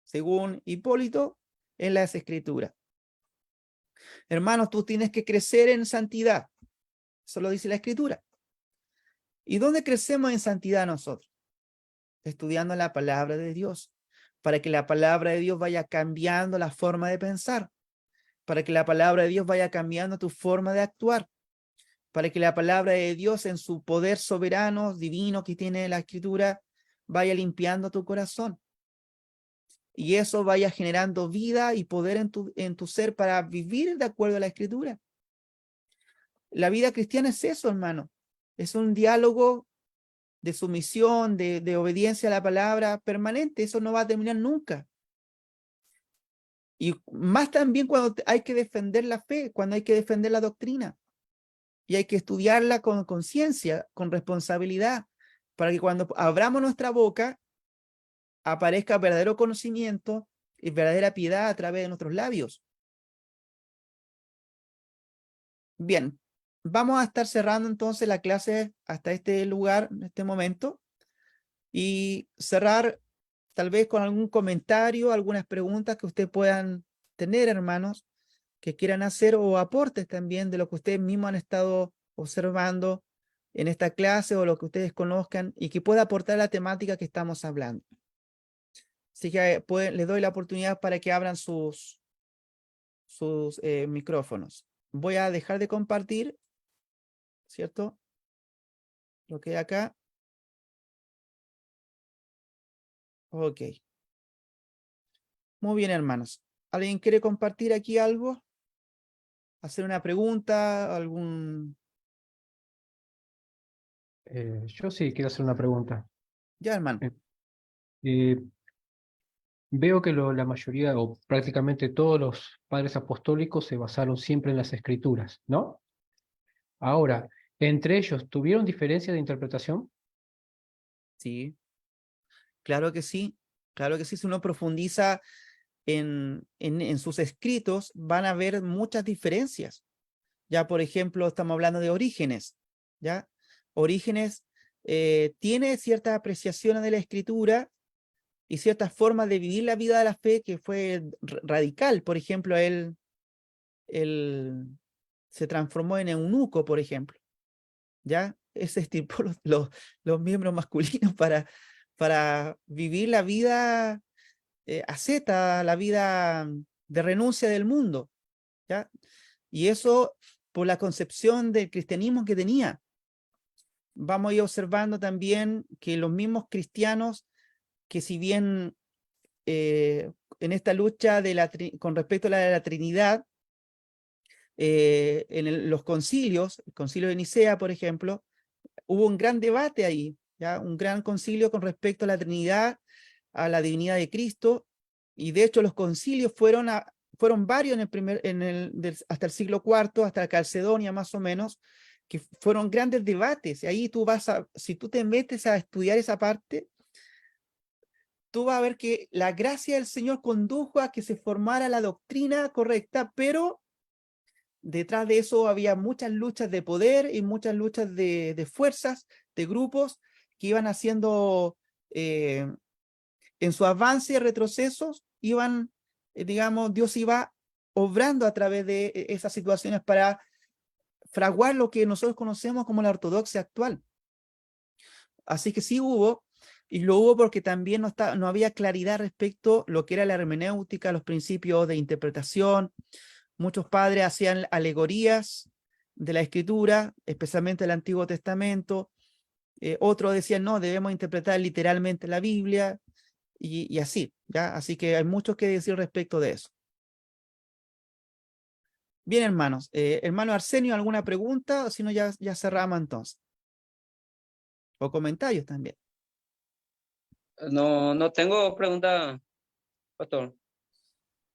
Según Hipólito, en las Escrituras. Hermanos, tú tienes que crecer en santidad. Eso lo dice la Escritura. ¿Y dónde crecemos en santidad nosotros? Estudiando la palabra de Dios, para que la palabra de Dios vaya cambiando la forma de pensar, para que la palabra de Dios vaya cambiando tu forma de actuar, para que la palabra de Dios en su poder soberano, divino que tiene la Escritura, vaya limpiando tu corazón. Y eso vaya generando vida y poder en tu ser para vivir de acuerdo a la Escritura. La vida cristiana es eso, hermano. Es un diálogo de sumisión, de obediencia a la palabra permanente. Eso no va a terminar nunca. Y más también cuando hay que defender la fe, cuando hay que defender la doctrina. Y hay que estudiarla con conciencia, con responsabilidad, para que cuando abramos nuestra boca aparezca verdadero conocimiento y verdadera piedad a través de nuestros labios. Bien, vamos a estar cerrando entonces la clase hasta este lugar, en este momento, y cerrar tal vez con algún comentario, algunas preguntas que ustedes puedan tener, hermanos, que quieran hacer, o aportes también de lo que ustedes mismos han estado observando en esta clase o lo que ustedes conozcan y que pueda aportar la temática que estamos hablando. Así que les doy la oportunidad para que abran sus micrófonos. Voy a dejar de compartir, ¿cierto? Lo que hay acá. Ok. Muy bien, hermanos. ¿Alguien quiere compartir aquí algo? ¿Hacer una pregunta? Yo sí quiero hacer una pregunta. Ya, hermano. Eh, Veo que la mayoría o prácticamente todos los padres apostólicos se basaron siempre en las escrituras, ¿no? Ahora, ¿entre ellos tuvieron diferencia de interpretación? Sí, claro que sí. Claro que sí. Si uno profundiza en sus escritos, van a ver muchas diferencias. Ya, por ejemplo, estamos hablando de Orígenes. ¿Ya? Orígenes tiene ciertas apreciaciones de la escritura y ciertas formas de vivir la vida de la fe que fue radical. Por ejemplo, él se transformó en eunuco, por ejemplo. ¿Ya? Se estirpó los miembros masculinos para vivir la vida asceta, la vida de renuncia del mundo. ¿Ya? Y eso por la concepción del cristianismo que tenía. Vamos a ir observando también que los mismos cristianos, que si bien en esta lucha con respecto a la Trinidad, los concilios, el concilio de Nicea, por ejemplo, hubo un gran debate ahí, ¿ya? Un gran concilio con respecto a la Trinidad, a la divinidad de Cristo, y de hecho los concilios fueron varios hasta el siglo IV, hasta Calcedonia más o menos, que fueron grandes debates. Y ahí si tú te metes a estudiar esa parte, tú vas a ver que la gracia del Señor condujo a que se formara la doctrina correcta, pero detrás de eso había muchas luchas de poder y muchas luchas de fuerzas, de grupos que iban haciendo, en su avance y retrocesos, digamos, Dios iba obrando a través de esas situaciones para fraguar lo que nosotros conocemos como la ortodoxia actual. Así que sí hubo, y lo hubo porque también no había claridad respecto a lo que era la hermenéutica, los principios de interpretación. Muchos padres hacían alegorías de la escritura, especialmente el Antiguo Testamento. Otros decían, no, debemos interpretar literalmente la Biblia, y así, ¿ya? Así que hay mucho que decir respecto de eso. Bien, hermanos. Hermano Arsenio, ¿alguna pregunta? O si no, ya cerramos entonces. O comentarios también. No tengo pregunta, pastor.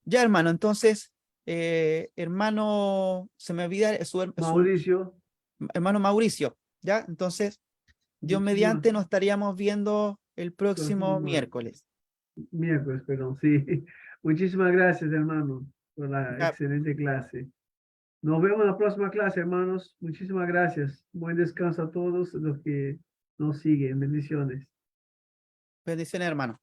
Ya, hermano, entonces, hermano, se me olvida su Mauricio, hermano Mauricio, ¿ya? Entonces, Dios muchísimas, mediante nos estaríamos viendo el próximo próximo miércoles. miércoles, perdón, sí. Muchísimas gracias, hermano, por la Ya, excelente clase. Nos vemos en la próxima clase, hermanos. Muchísimas gracias. Buen descanso a todos los que nos siguen. Bendiciones. bendiciones, hermano.